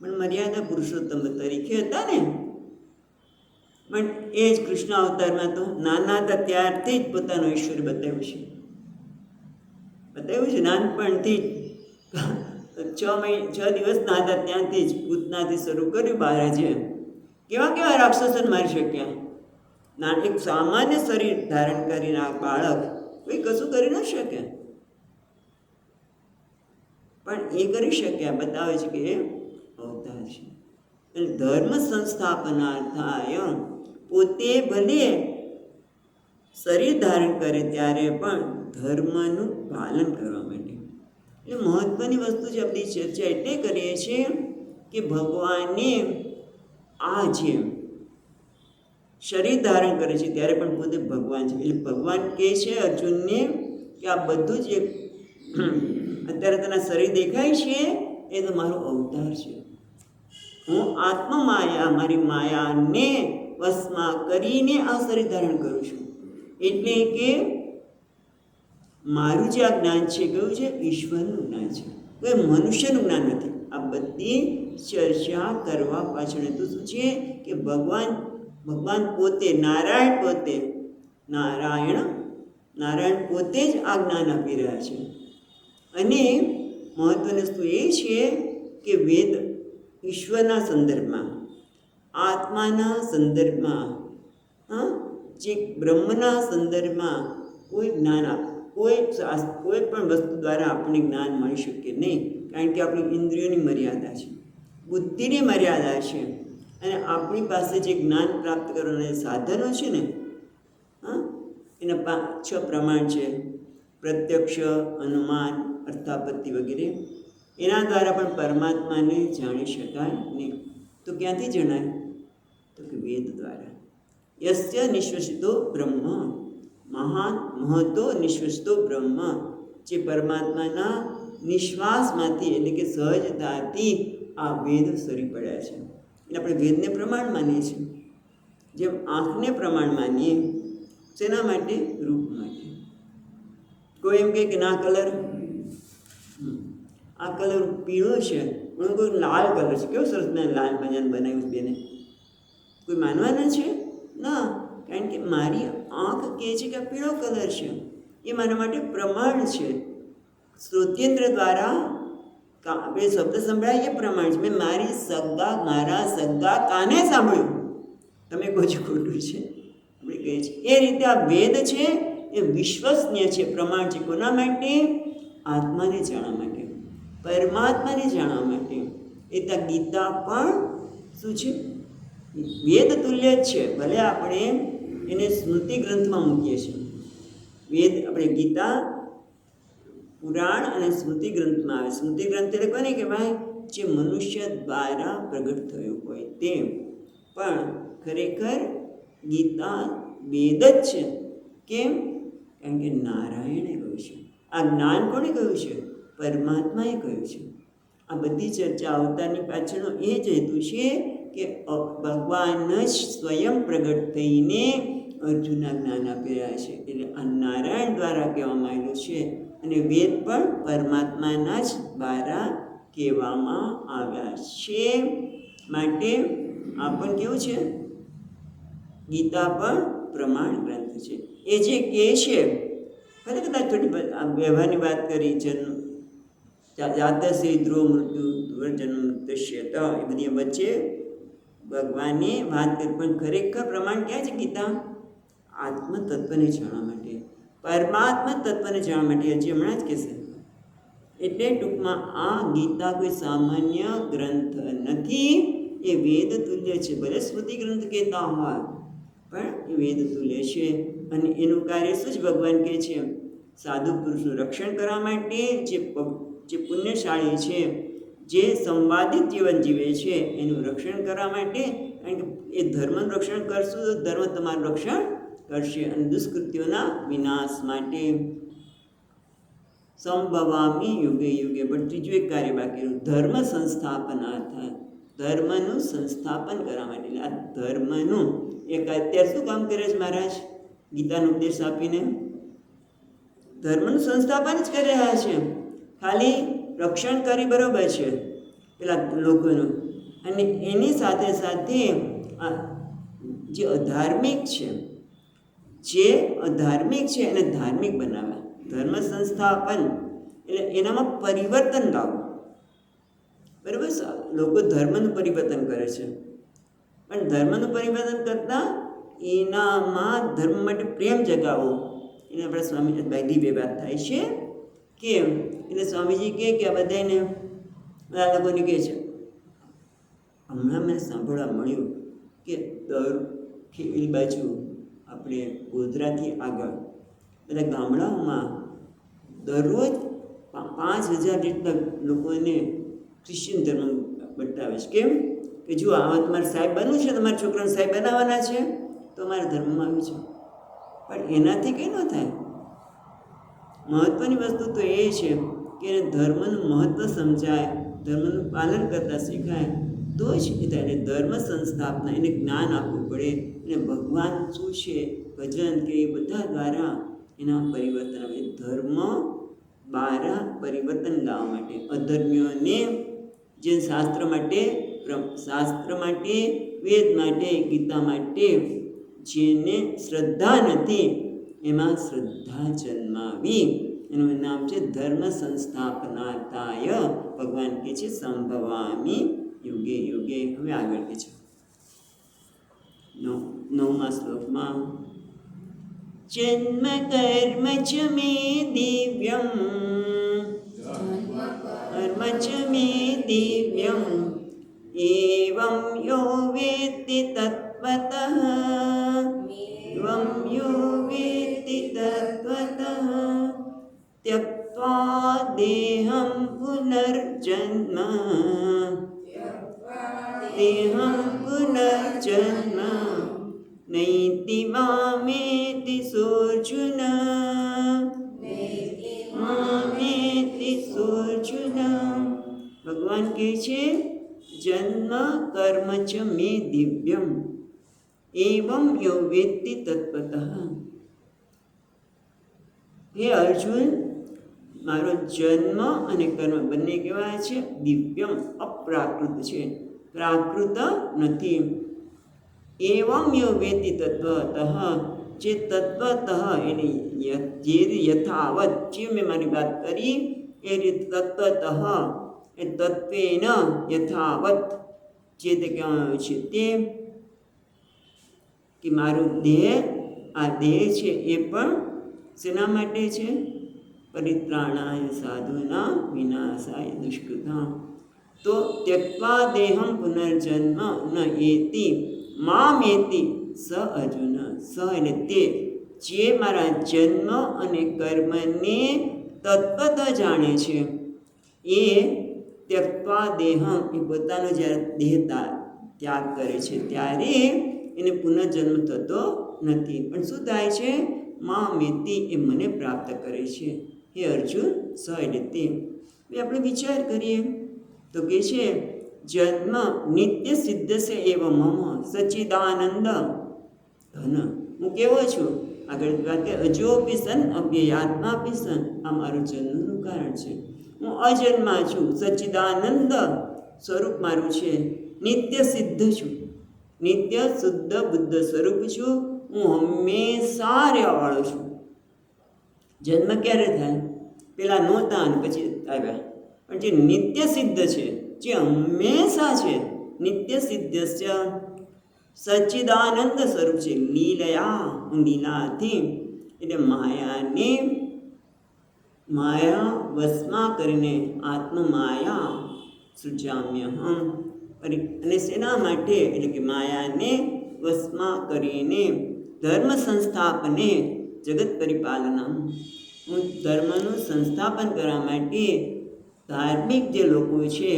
પણ મર્યાદા પુરુષોત્તમ તરીકે હતા ને. પણ એ જ કૃષ્ણ અવતારમાં તો નાના હતા ત્યારથી જ પોતાનો ઈશ્વર બતાવ્યો છે. બતાવ્યું છે નાનપણથી જ 6 દિવસના હતા ત્યાંથી જ પૂતનાથી શરૂ કર્યું. મહારાજે કેવા કેવા રાક્ષસોને મારી શક્યા. એક સામાન્ય શરીર ધારણ કરીને આ બાળક કોઈ કશું કરી ન શકે, પણ એ કરી શક્યા. બતાવે છે કે એ અવતાર છે. અને ધર્મ સંસ્થાપનાર્થાય, પોતે ભલે શરીર ધારણ કરે ત્યારે પણ ધર્મનું પાલન કરવા માટે. એટલે મહત્વની વસ્તુ છે. આપણી ચર્ચા એટલે કરીએ છીએ કે ભગવાને આ જે શરીર ધારણ કરે છે ત્યારે પણ પોતે ભગવાન છે. એટલે ભગવાન કહે છે અર્જુનને કે આ બધું જ અત્યારે તને શરીર દેખાય છે એ તો મારો અવતાર છે. હું આત્મમાયા, મારી માયાને વશમાં કરીને આ શરીર ધારણ કરું છું. એટલે કે મારું જે આ જ્ઞાન છે કયું છે? ઈશ્વરનું જ્ઞાન છે, કોઈ મનુષ્યનું જ્ઞાન નથી. આ બધી ચર્ચા કરવા પાછળ તો શું છે કે ભગવાન પોતે, નારાયણ પોતે જ આ જ્ઞાન આપી રહ્યા છે. અને મહત્વની વસ્તુ એ છે કે વેદ ઈશ્વરના સંદર્ભમાં, આત્માના સંદર્ભમાં, જે બ્રહ્મના સંદર્ભમાં કોઈ જ્ઞાન કોઈ પણ વસ્તુ દ્વારા આપણને જ્ઞાન મળી શકે નહીં. કારણ કે આપણી ઇન્દ્રિયોની મર્યાદા છે, બુદ્ધિની મર્યાદા છે. અને આપણી પાસે જે જ્ઞાન પ્રાપ્ત કરવાના સાધનો છે ને, એના 6 પ્રમાણ છે: પ્રત્યક્ષ, અનુમાન, અર્થાપત્તિ વગેરે. એના દ્વારા પણ પરમાત્માને જાણી શકાય નહીં. તો ક્યાંથી જણાય? તો કે વેદ દ્વારા. યસ્ય નિશ્વસિતો બ્રહ્મ, મહતો નિશ્વસિતો બ્રહ્મ, જે પરમાત્માના નિશ્વાસમાંથી એટલે કે સહજતાથી આ વેદ સરી પડ્યા છે. એટલે આપણે વેદને પ્રમાણ માનીએ છીએ. જેમ આંખને પ્રમાણ માનીએ, શેના માટે? રૂપ માટે. કોઈ એમ કહે કે ના કલર, આ કલર પીળો છે, પણ કોઈ લાલ કલર છે, કેવું સરસ મેં લાલ મજાને બનાવ્યું બેને, કોઈ માનવાના છે? ના, કારણ કે મારી આંખ કહે છે કે આ પીળો કલર છે, એ મારા માટે પ્રમાણ છે. શ્રોત્યેન્દ્ર દ્વારા આપણે શબ્દ સંભળાય એ પ્રમાણ છે. મેં મારા સગા કાને સાંભળ્યું, તમે કહો છો ખોટું છે, આપણે કહીએ છીએ. એ રીતે આ વેદ છે એ વિશ્વસનીય છે, પ્રમાણ છે. કોના માટે? આત્માને જાણવા માટે, પરમાત્માને જાણવા માટે. એટલે ગીતા પણ શું છે? વેદ તુલ્ય જ છે. ભલે આપણે એને સ્મૃતિ ગ્રંથમાં મૂકીએ છીએ. વેદ આપણે ગીતા પુરાણ અને સ્મૃતિ ગ્રંથમાં આવે. સ્મૃતિ ગ્રંથ એટલે કોને કહેવાય? જે મનુષ્ય દ્વારા પ્રગટ થયું હોય તે. પણ ખરેખર ગીતા વેદ જ છે. કેમ? કારણ કે નારાયણે કહ્યું છે. આ જ્ઞાન કોણે કહ્યું છે? પરમાત્માએ કહ્યું છે. આ બધી ચર્ચા અવતારની પાછળનો એ જ હેતુ છે કે ભગવાન જ સ્વયં પ્રગટ થઈને અર્જુનના જ્ઞાન આપી રહ્યા છે. એટલે આ નારાયણ દ્વારા કહેવામાં આવેલું છે. અને વેદ પણ પરમાત્માના જ દ્વારા કહેવામાં આવ્યા છે. માટે આ પણ કેવું છે? ગીતા પણ પ્રમાણ ગ્રંથ છે. એ જે કહે છે, ભલે કદાચ થોડી વ્યવહારની વાત કરી, જન્મ જાતસ્ય ધ્રુવ મૃત્યુ જન્મ મૃત્યુશ્યત, એ બધી વચ્ચે ભગવાને વાત કરી. પણ ખરેખર પ્રમાણ ક્યાં છે? ગીતા આત્મતત્વને જાણવા માટે, પરમાત્મા તત્વને જાણવા માટે. હજી હમણાં જ કહેશે. એટલે ટૂંકમાં આ ગીતા કોઈ સામાન્ય ગ્રંથ નથી, એ વેદ તુલ્ય છે. ભલે સ્મૃતિ ગ્રંથ કહેતા હોય, પણ એ વેદ તુલ્ય છે. અને એનું કાર્ય શું જ ભગવાન કહે છે? સાધુ પુરુષનું રક્ષણ કરવા માટે, જે પુણ્યશાળી છે, જે સંવાદિત જીવન જીવે છે, એનું રક્ષણ કરવા માટે. કારણ કે એ ધર્મનું રક્ષણ કરશું તો ધર્મ તમારું રક્ષણ કરશે. અને દુષ્કૃત્યોના વિનાશ માટે. સંભવામી યુગે યુગે. પણ ત્રીજું એક કાર્ય બાકી રહ્યું, ધર્મ સંસ્થાપનાર્થ. ધર્મનું સંસ્થાપન કરવા માટે. આ ધર્મનું એક અત્યારે શું કામ કરે છે મહારાજ? ગીતાનો ઉપદેશ આપીને ધર્મનું સંસ્થાપન જ કરી રહ્યા છે. ખાલી રક્ષણ કરી બરોબર છે પેલા લોકોનું, અને એની સાથે સાથે જે અધાર્મિક છે એને ધાર્મિક બનાવવા. ધર્મ સંસ્થાપન એટલે એનામાં પરિવર્તન લાવો. બરાબર, લોકો ધર્મનું પરિવર્તન કરે છે, પણ ધર્મનું પરિવર્તન કરતાં એનામાં ધર્મ માટે પ્રેમ જગાવો. એને આપણા સ્વામી બધી વાત થાય છે કે એટલે સ્વામીજી કહે કે આ બધાને આ લોકોને કહે છે, હમણાં મેં સાંભળવા મળ્યું કે એ બાજુ આપણે ગોધરાથી આગળ બધા ગામડાઓમાં દરરોજ 5,000 જેટલા લોકોને ક્રિશ્ચિયન ધર્મ બતાવે છે. કેમ કે જો આમાં તમારે સાહેબ બનવું છે, તમારા છોકરાને સાહેબ બનાવવાના છે, તો અમારા ધર્મમાં આવ્યું છે. પણ એનાથી કંઈ ન થાય. મહત્ત્વની વસ્તુ તો એ છે કે એને ધર્મનું મહત્ત્વ સમજાય, ધર્મનું પાલન કરતાં શીખાય તો જ એ થાય. એટલે ધર્મ સંસ્થાપના એને જ્ઞાન આપવું પડે, અને ભગવાન શું છે, ભજન કે એ બધા દ્વારા એના પરિવર્તન આવે. ધર્મ બારા પરિવર્તન લાવવા માટે અધર્મીઓને જે શાસ્ત્ર માટે વેદ માટે ગીતા માટે જેને શ્રદ્ધા નથી એમાં શ્રદ્ધા જન્માવી. એનું નામ છે ધર્મ સંસ્થાપનાર્થાય ભગવાન કહે છે સંભવામી યુગે યુગે. હવે આગળ કહે છે 9મા શ્લોકમાં જન્મ કર્મ ચ મે દિવ્યમ કર્મ ચ મે દિવ્યમ એવં યો વેત્તિ તત્વતઃ એવં યો વેત્તિ તત્વતઃ त्यक्त्वा देहं पुनर्जन्म नैति मामेति सोऽर्जुन ભગવાન કહે છે જન્મ કર્મ ચ મે દિવ્યમ એવં યો વેત્તિ તત્વતઃ. હે અર્જુન, મારો જન્મ અને કર્મ બંને કહેવાય છે દિવ્યમ, અપ્રાકૃત છે, પ્રાકૃત નથી. એવમ યો વેત્તિ તત્વતઃ, જે તત્વતઃ એની જે યથાવત, જે મેં મારી વાત કરી એ રીતે તત્વતઃ એ તત્વેન યથાવત જે તે કહેવામાં આવે છે તે કે મારું દેહ, આ દેહ છે એ પણ શેના માટે છે? પરિત્રાણાય સાધુના વિનાશાય દુષ્કૃતા. તો ત્યક્ત્વા દેહં પુનર્જન્મ ન એતિ મામેતિ સ અર્જુન. સ એટલે તે જે મારા જન્મ અને કર્મને તત્વત જાણે છે એ ત્યક્ત્વા દેહં એ પોતાનો જ્યારે દેહ ત્યાગ કરે છે ત્યારે એને પુનર્જન્મ થતો નથી. પણ શું થાય છે? મામેતિ એ મને પ્રાપ્ત કરે છે. હે અર્જુન, સ એટલે તે. આપણે વિચાર કરીએ તો કે છે જન્મ નિત્ય સિદ્ધ છે એવ મમ સચ્ચિદાનંદ ધન. હું કેવો છું? આગળ વાત કે અજોપી સન અવ્યયાત્માપી સન. આ મારું જન્મનું કારણ છે. હું અજન્મા છું, સચ્ચિદાનંદ સ્વરૂપ મારું છે, નિત્ય સિદ્ધ છું, નિત્ય શુદ્ધ બુદ્ધ સ્વરૂપ છું. હું હંમેશા રહેવાવાળો છું. જન્મ ક્યારે થાય? પેલા નહોતા અને પછી આવ્યા. પણ જે નિત્ય સિદ્ધ છે, જે હંમેશા છે, નિત્ય સિદ્ધ સચ્ચિદાનંદ સ્વરૂપ છે. લીલયા, હું લીલાથી એટલે માયા વશમાં કરીને આત્મમાયા સૃજામ્યહમ. અને શેના માટે? એટલે કે માયાને વશમાં કરીને ધર્મ સંસ્થાપને જગત પરિપાલનમ. હું ધર્મનું સંસ્થાપન કરવા માટે ધાર્મિક જે લોકો છે,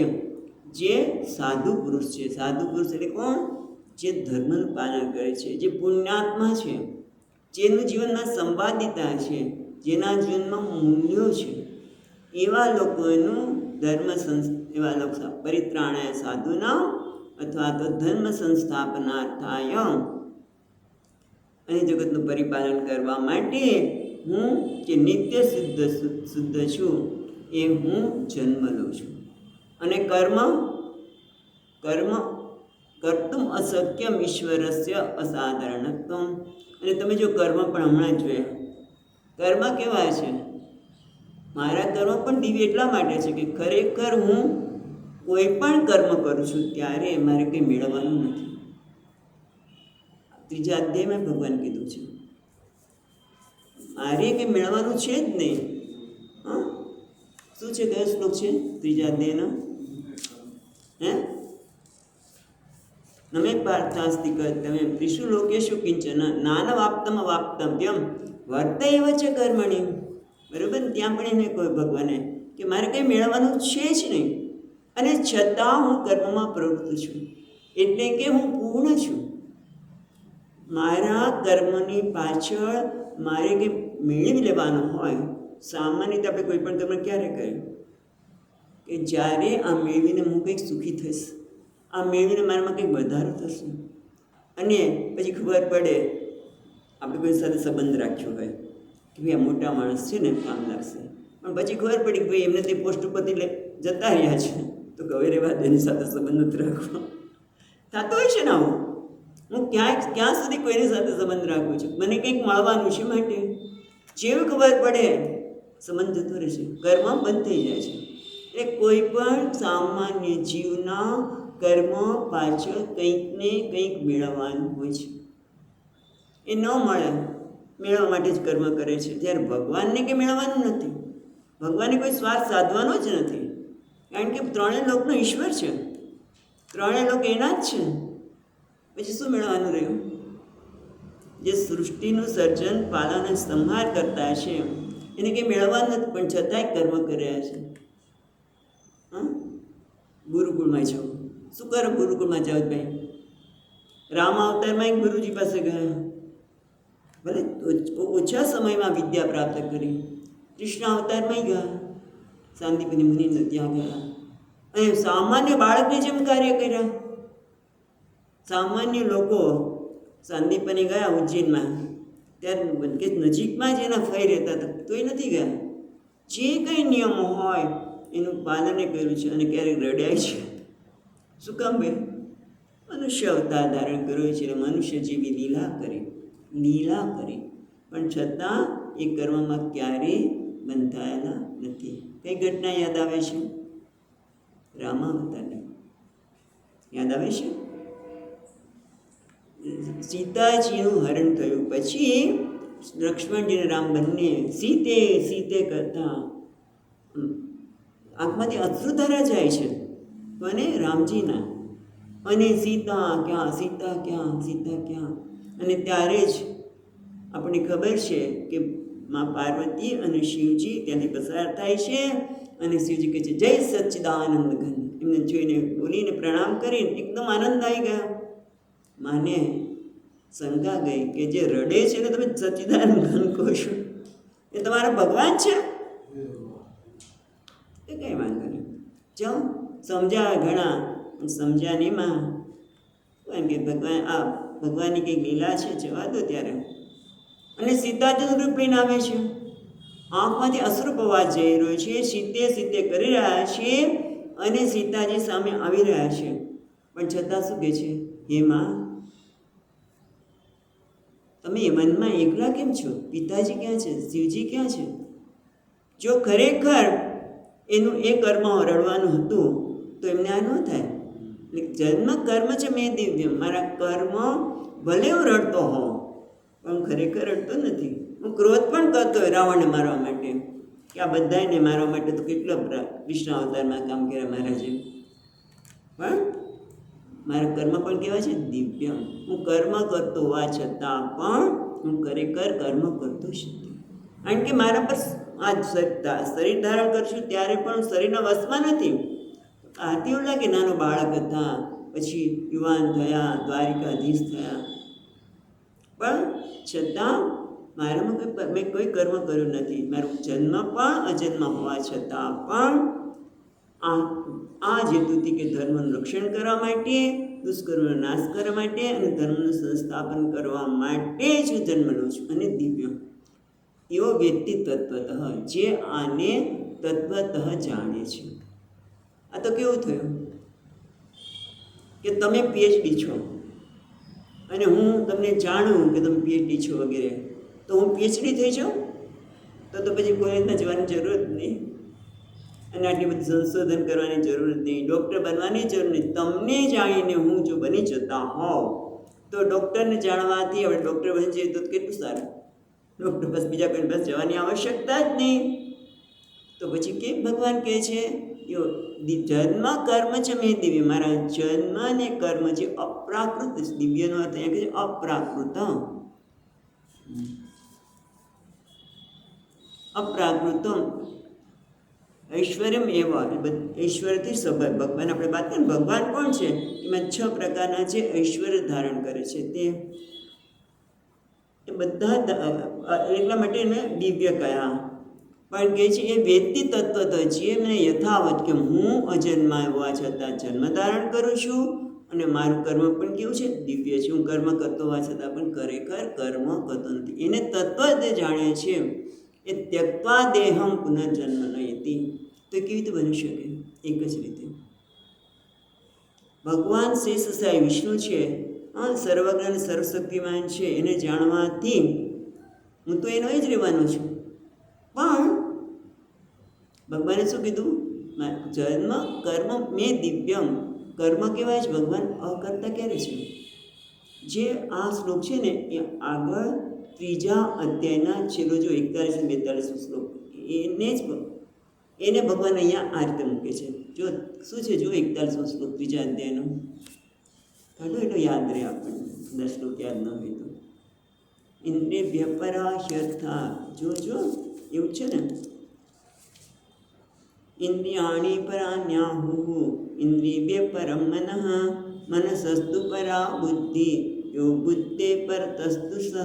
જે સાધુ પુરુષ છે, સાધુ પુરુષ એટલે કોણ? જે ધર્મનું પાલન કરે છે, જે પુણ્યાત્મા છે, જેનું જીવનમાં સંવાદિતા છે, જેના જીવનમાં મૂલ્યો છે, એવા લોકોનું એવા લોકો પરિત્રાણાય સાધુના અથવા તો ધર્મ સંસ્થાપનાર્થાય અને જગતનું પરિપાલન કરવા માટે હું જે નિત્ય શુદ્ધ છું એ હું જન્મ લઉં છું. અને કર્મ કર્તુમ અશક્યમ ઈશ્વરસ્ય અસાધારણત્વમ. અને તમે જો કર્મ પણ હમણાં જ જોયા, કર્મ કેવા છે? મારા કર્મ પણ દિવ્ય એટલા માટે છે કે ખરેખર હું કોઈ પણ કર્મ કરું છું ત્યારે મારે કંઈ મેળવવાનું નથી. ત્રીજા અધ્યાયમાં ભગવાન કીધું છે મારે કંઈ મેળવવાનું છે જ નહીં. હા, શું છે? કયો શ્લોક છે ત્રીજા અધ્યાયનો? નમે પાર્થાસ્તિ કર્તવ્યમ ત્રિષુ લોકેશુ કિંચન નાનવાપ્તમ વાપ્તવ્યમ વર્તૈવ ચ કર્મણિ. બરાબર? ત્યાં પણ એને કોઈ ભગવાને કે મારે કંઈ મેળવવાનું છે જ નહીં અને છતાં હું કર્મમાં પ્રવૃત્ત છું, એટલે કે હું પૂર્ણ છું. મારા કર્મની પાછળ મારે કંઈ મેળવી લેવાનું હોય, સામાન્ય રીતે આપણે કોઈ પણ કર્મ ક્યારે કરીએ કે જ્યારે આ મેળવીને હું કંઈક સુખી થઈશ, આ મેળવીને મારામાં કંઈક વધારો થશે, અને પછી ખબર પડે આપણે કોઈ સાથે સંબંધ રાખ્યો હોય કે ભાઈ આ મોટા માણસ છે ને કામ લાગશે, પણ પછી ખબર પડી કે ભાઈ એમને તે પોસ્ટ ઉપરથી જતા રહ્યા છે તો હવે રહેવા દે, એની સાથે સંબંધ નથી રાખવો. થતો હોય છે ને આવું. હું ક્યાં સુધી કોઈની સાથે સંબંધ રાખું છું? મને કંઈક મળવાનું છે માટે જેવું ખબર પડે સંબંધ જતો રહે છે, કર્મ બંધ થઈ જાય છે. એટલે કોઈ પણ સામાન્ય જીવના કર્મ પાછળ કંઈક ને કંઈક મેળવવાનું હોય છે. એ ન મળે મેળવવા માટે જ કર્મ કરે છે. જ્યારે ભગવાનને કંઈ મેળવવાનું નથી, ભગવાનને કોઈ સ્વાર્થ સાધવાનો જ નથી, કારણ કે ત્રણેય લોકનો ઈશ્વર છે, ત્રણેય લોક એના જ છે. પછી શું મેળવવાનું રહ્યું? જે સૃષ્ટિનું સર્જન પાલન અને સંહાર કરતા છે એને કંઈ મેળવવાનું નથી, પણ છતાંય કર્મ કર્યા છે. ગુરુકુળમાં જાઓ, શું કરો? ગુરુકુળમાં જાઓ ભાઈ. રામ અવતારમાં એક ગુરુજી પાસે ગયા, ભલે ઓછા સમયમાં વિદ્યા પ્રાપ્ત કરી. કૃષ્ણ અવતારમાં ગયા, શાંતિપની મુનિને ત્યાં ગયા અને સામાન્ય બાળકને જેમ કાર્ય કર્યા. સામાન્ય લોકો શાંતિપની ગયા ઉજ્જૈનમાં, ત્યારે કે નજીકમાં જ એના ફઈ રહેતા હતા, તો એ નથી ગયા. જે કંઈ નિયમ હોય એનું પાલને કર્યું છે અને ક્યારેક રડ્યા છે. શું કામ ભાઈ? મનુષ્ય અવતાર ધારણ કર્યો છે, મનુષ્ય જેવી લીલા કરી, પણ છતાં એ કર્મમાં ક્યારેય બંધાયેલા નથી. કઈ ઘટના યાદ આવે છે? રામાવતારની યાદ આવે છે. સીતાજીનું હરણ થયું પછી લક્ષ્મણજી અને રામ બંને સીતે કરતા આંખમાંથી અશ્રુધારા જાય છે, અને રામજીના, અને સીતા ક્યાં. અને ત્યારે જ આપણને ખબર છે કે મા પાર્વતી અને શિવજી ત્યાંથી પસાર થાય છે, અને શિવજી કહે છે જય સચ્ચિદાનંદ ઘન. એમને જોઈને બોલીને પ્રણામ કરીને એકદમ આનંદ આવી ગયા. માને શંકા ગઈ કે જે રડે છે ને તમે સચ્ચિદાનંદ ઘન કહો છો, એ તમારા ભગવાન છે? એ કંઈ વાંધો નહીં, જાઓ સમજ્યા ઘણા, સમજ્યા નહીં માં, કારણ કે ભગવાનની કંઈક લીલા છે, જવા દો ત્યારે. અને સીતાજીનું રૂપ લઈને આવે છે, આંખમાંથી અશ્રુ પ્રવાહ જઈ રહ્યો છે, સીતે કરી રહ્યા છે, અને સીતાજી સામે આવી રહ્યા છે, પણ છતાં શું કહે છે? હે માં, તમે મનમાં એકલા કેમ છો? પિતાજી ક્યાં છે? શિવજી ક્યાં છે? જો ખરેખર એનું એ કર્મ રડવાનું હતું તો એમને આ ન થાય. એટલે જન્મ કર્મ છે મેં દિવ્ય, મારા કર્મ ભલે હું રડતો હોઉં પણ ખરેખર રડતો નથી. હું ક્રોધ પણ કરતો હોય રાવણને મારવા માટે, કે આ બધાને મારવા માટે તો કેટલો કૃષ્ણ અવતારમાં કામ કર્યા મહારાજે, પણ મારા કર્મ પણ કેવા છે? દિવ્ય. હું કર્મ કરતો હોવા છતાં પણ હું ખરેખર કર્મ કરતો જ નથી, કારણ કે મારા પર આ શરીર ધારણ કરશું ત્યારે પણ શરીરના વશમાં નથી. આથી એવું લાગે નાનો બાળક હતા, પછી યુવાન થયા, દ્વારિકાધીશ થયા, પણ છતાં મારામાં મેં કોઈ કર્મ કર્યું નથી. મારો જન્મ પણ અજન્મ હોવા છતાં પણ આ જ હેતુથી કે ધર્મનું રક્ષણ કરવા માટે, દુષ્કર્મનો નાશ કરવા માટે અને ધર્મનું સંસ્થાપન કરવા માટે જ જન્મ લઉં છું. અને દિવ્ય એવો વ્યક્તિ તત્વતઃ જે આને તત્વતઃ જાણે છે. આ તો કેવું થયું કે તમે પીએચડી છો અને હું તમને જાણું કે તમે પીએચડી છો વગેરે, તો હું પીએચડી થઈ જાઉં? તો પછી કોલેજમાં જવાની જરૂર જ નહીં, અને આટલી બધી સંશોધન કરવાની જરૂર જ નહીં, ડૉક્ટર બનવાની જરૂર નહીં. તમને જાણીને હું જો બની જતા હોઉં તો ડૉક્ટરને જાણવાથી આપણે ડૉક્ટર બની જઈએ તો કેટલું સારું. ડૉક્ટર બસ બીજા કોઈ બસ જવાની આવશ્યકતા જ નહીં. તો પછી કેમ ભગવાન કહે છે જન્મ કર્મ છે મેં દિવ્ય, મારા જન્મ અને કર્મ છે અપ્રાકૃત. દિવ્યનો અર્થ અહીંયા કહે છે અપ્રાકૃત. અપ્રાકૃતમ ઐશ્વર્યમ એવા, ઐશ્વર્યથી સંબંધ. ભગવાન આપણે વાત કરીએ ને, ભગવાન કોણ છે? એમાં 6 પ્રકારના જે ઐશ્વર્ય ધારણ કરે છે તે એ બધા એટલા માટે એને દિવ્ય કહ્યા. પણ કહે છે એ વેદતી તત્વ તો જે મને યથાવત કે હું અજન્મા હોવા છતાં જન્મ ધારણ કરું છું, અને મારું કર્મ પણ કેવું છે? દિવ્ય છે. હું કર્મ કરતો હોવા છતાં પણ ખરેખર કર્મ કરતો નથી. એને તત્વ જે જાણે છે એ ત્યક્વા દેહમ પુનર્જન્મ નયતિ. તો કેવી રીતે બની શકે? એક જ રીતે ભગવાન શેષ સાઈ વિષ્ણુ છે, સર્વજ્ઞ અને સર્વશક્તિમાન છે, એને જાણવાથી હું તો એનો જ રહેવાનો છું. પણ ભગવાને શું કીધું? જન્મ કર્મ મેં દિવ્યમ. કર્મ કહેવાય છે ભગવાન અકર્તા ક્યારે છે? જે આ શ્લોક છે ને એ આગળ 3જા અધ્યાયના છેલ્લો જો 41-42 શ્લોક એને ભગવાન અહીંયા આ રીતે મૂકે છે. જો શું છે? જો 41 શ્લોક 3જા અધ્યાયનો કાઢો એટલો યાદ રહે આપણને. 10 શ્લોક યાદ ન હોય તો. ઇન્દ્રિય પરાહ્યર્થા. જો એવું છે ને, ઇન્દ્રિયાણી પરાન્યાહુ ઇન્દ્રિય પરમ મનઃ મનસસ્તુ પરા બુદ્ધિ યો બુદ્ધે પર તસ્તુ સહ.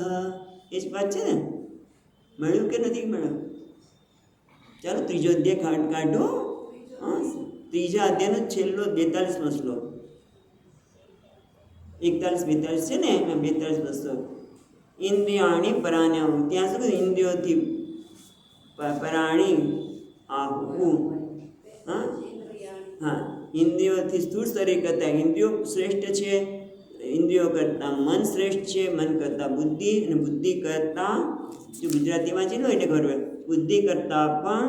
એ જ વાત છે ને. મળ્યું કે નથી મળ્યું? ચાલો 3જો અધ્યાય કાઢો. 3જા અધ્યાયનો છેલ્લો 42મો શ્લોક, 41-42 છે ને, એમાં 42મો શ્લોક. ઇન્દ્રિયાણી પરાન્યાહુ. ત્યાં શું? ઇન્દ્રિયોથી પરાણી આહુ. હા, ઇન્દ્રિયોથી સ્થૂળ શરીર કરતાં ઇન્દ્રિયો શ્રેષ્ઠ છે, ઇન્દ્રિયો કરતાં મન શ્રેષ્ઠ છે, મન કરતાં બુદ્ધિ, અને બુદ્ધિ કરતાં જો ગુજરાતીમાં છે ને એટલે ખબર બુદ્ધિ કરતાં પણ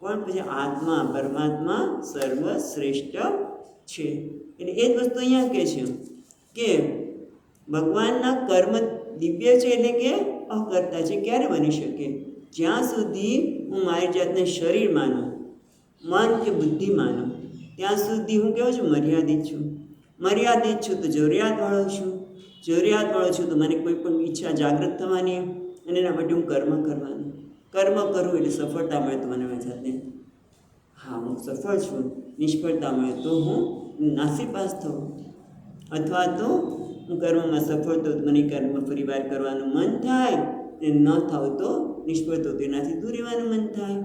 કોણ? પછી આત્મા પરમાત્મા સર્વશ્રેષ્ઠ છે. એટલે એ જ વસ્તુ અહીંયા કહે છે કે ભગવાનના કર્મ દિવ્ય છે, એટલે કે અકર્તા છે. ક્યારે બની શકે? જ્યાં સુધી હું મારી જાતને શરીર માનું, મન કે બુદ્ધિ માનું, ત્યાં સુધી હું કેવો છું? મર્યાદિત છું. મર્યાદિત છું તો જરૂરિયાતવાળો છું. જરૂરિયાતવાળો છું તો મને કોઈ પણ ઈચ્છા જાગૃત થવાની, અને એના માટે હું કર્મ કરવાનું. કર્મ કરું એટલે સફળતા મળે તો મને જાતને હા હું સફળ છું, નિષ્ફળતા મળે તો હું નાસીપાસ થઉં, અથવા તો હું કર્મમાં સફળ થઉં તો મને કર્મ પરિવાર કરવાનું મન થાય, અને ન થાવ તો નિષ્ફળ થતું એનાથી દૂર રહેવાનું મન થાય.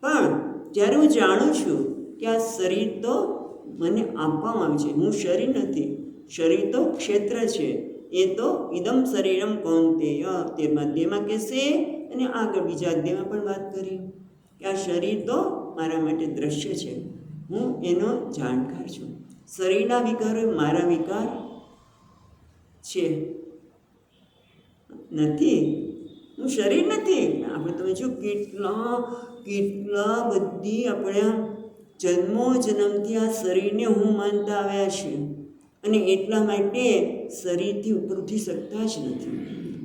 પણ જ્યારે હું જાણું છું કે આ શરીર તો મને આપવામાં આવ્યું છે, હું શરીર નથી, શરીર તો ક્ષેત્ર છે, એ તો ઇદમ શરીરમ કૌંતેય 13મા અધ્યાયમાં કહેશે, અને આગળ બીજા અધ્યાયમાં પણ વાત કરી કે આ શરીર તો મારા માટે દ્રશ્ય છે, હું એનો જાણકાર છું. શરીરના વિકારો મારા વિકાર છે નથી, હું શરીર નથી. આપણે તમે જો કેટલા બધી આપણે જન્મો જન્મથી આ શરીરને હું માનતા આવ્યા છીએ, અને એટલા માટે શરીરથી ઉપર ઉઠી શકતા જ નથી.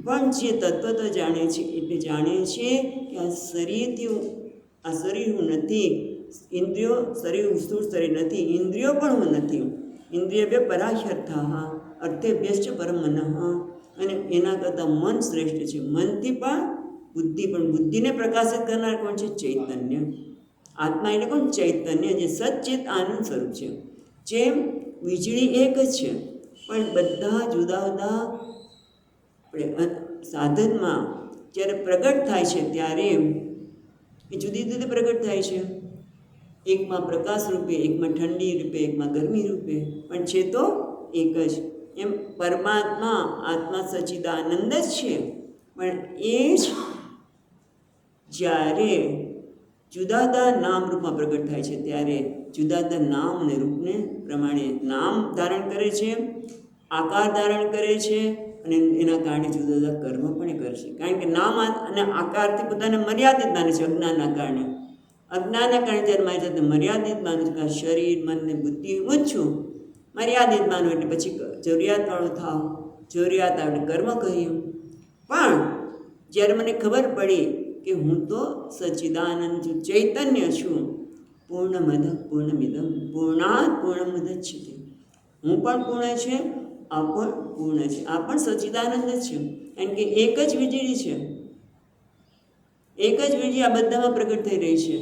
પણ જે તત્વ તો જાણે છે એટલે જાણે છે કે આ શરીર હું નથી, ઇન્દ્રિયો શરીર સ્થૂળ શરીર નથી, ઇન્દ્રિયો પણ હું નથી. ઇન્દ્રિય પરાહ્યર્થા અર્થેભ્યશ્ચ પરમ મનઃ. અને એના કરતાં મન શ્રેષ્ઠ છે. મનથી પણ બુદ્ધિને પ્રકાશિત કરનાર કોણ છે? ચૈતન્ય. આત્મા એટલે કોણ? ચૈતન્ય, જે સચ્ચિત આનંદ સ્વરૂપ છે. જેમ વીજળી એક જ છે, પણ બધા જુદા જુદા સાધનમાં જ્યારે પ્રગટ થાય છે ત્યારે એ જુદી જુદી પ્રગટ થાય છે. એકમાં પ્રકાશ રૂપે, એકમાં ઠંડી રૂપે, એકમાં ગરમી રૂપે, પણ છે તો એક જ. એમ પરમાત્મા આત્મા સચ્ચિદાનંદ જ છે, પણ એ જ જ્યારે જુદા જુદા નામ રૂપમાં પ્રગટ થાય છે ત્યારે જુદા જુદા નામ અને રૂપને પ્રમાણે નામ ધારણ કરે છે, આકાર ધારણ કરે છે, અને એના કારણે જુદા જુદા કર્મ પણ એ કરશે. કારણ કે નામ અને આકારથી પોતાને મર્યાદિત માને છે. અજ્ઞાનના કારણે જ્યારે મારી જાતે મર્યાદિત માનું છું કે આ શરીર મન ને બુદ્ધિ હું જ છું, મર્યાદિત માનું એટલે પછી જરૂરિયાતવાળું થાવ, જરૂરિયાત આવે કર્મ કર્યું. પણ જ્યારે મને ખબર પડી કે હું તો સચ્ચિદાનંદ છું, ચૈતન્ય છું, પૂર્ણમદ પૂર્ણમિદમ પૂર્ણાત પૂર્ણમુદચ્યતે, હું પણ પૂર્ણ છે, આ પણ પૂર્ણ છે, આ પણ સચ્ચિદાનંદ જ છે. કારણ કે એક જ વીજળી છે, એક જ વીજળી આ બધામાં પ્રગટ થઈ રહી છે.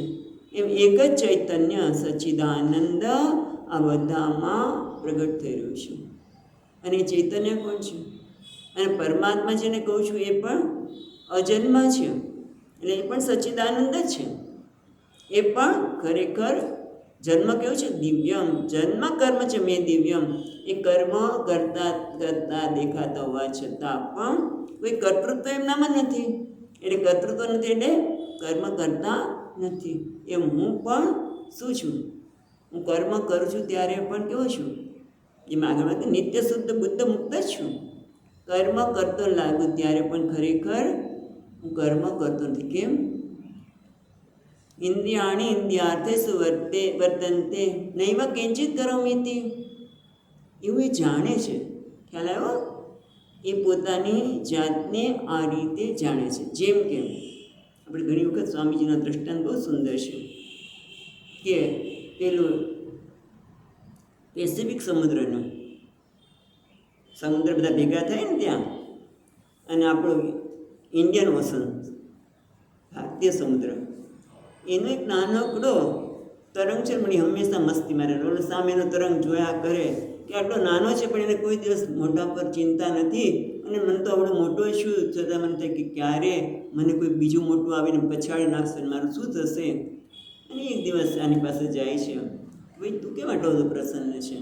એમ એક જ ચૈતન્ય સચ્ચિદાનંદ આ બધામાં પ્રગટ થઈ રહ્યું છે. અને એ ચૈતન્ય કોણ છે? અને પરમાત્મા જેને કહું છું એ પણ અજન્મા છે, એટલે એ પણ સચ્ચિદાનંદ જ છે. એ પણ ખરેખર જન્મ કેવું છે? દિવ્યમ. જન્મ કર્મ છે મેં દિવ્યમ. એ કર્મ કરતા કરતા દેખાતા હોવા છતાં પણ કોઈ કર્તૃત્વ એમનામાં નથી. એટલે કર્તૃત્વ નથી એટલે કર્મ કરતા નથી. એમ હું પણ શું છું? હું કર્મ કરું છું ત્યારે પણ કેવો છું? એમાં આગળ નિત્ય શુદ્ધ બુદ્ધ મુક્ત જ છું. કર્મ કરતો લાગુ ત્યારે પણ ખરેખર હું કર્મ કરતો નથી. કેમ? ઇન્દ્રિયાણી ઇન્દ્રિયાર્થે સુવર્તે વર્તન્તે નૈવ કિંચિત કરોમિતિ. એવું એ જાણે છે. ખ્યાલ આવ્યો? એ પોતાની જાતને આ રીતે જાણે છે. જેમ કે આપણે ઘણી વખત સ્વામીજીના દ્રષ્ટાંત બહુ સુંદર છે કે પેલું પેસિફિક સમુદ્રનું સમુદ્ર બધા ભેગા થાય ને ત્યાં, અને આપણું ઇન્ડિયન ઓશન ભારતીય સમુદ્ર, એનો એક નાનકડો તરંગ છે. મને હંમેશા મસ્તી મારે, રોડ સામેનો તરંગ જોયા કરે કે આટલો નાનો છે પણ એને કોઈ દિવસ મોઢા પર ચિંતા નથી. અને મને તો આવડો મોટો શું છતાં મને થાય કે ક્યારે મને કોઈ બીજું મોટું આવીને પછાડી નાખશે, મારું શું થશે? અને એક દિવસ આની પાસે જાય છે, ભાઈ તું કેમ આટલો બધો પ્રસન્ન છે?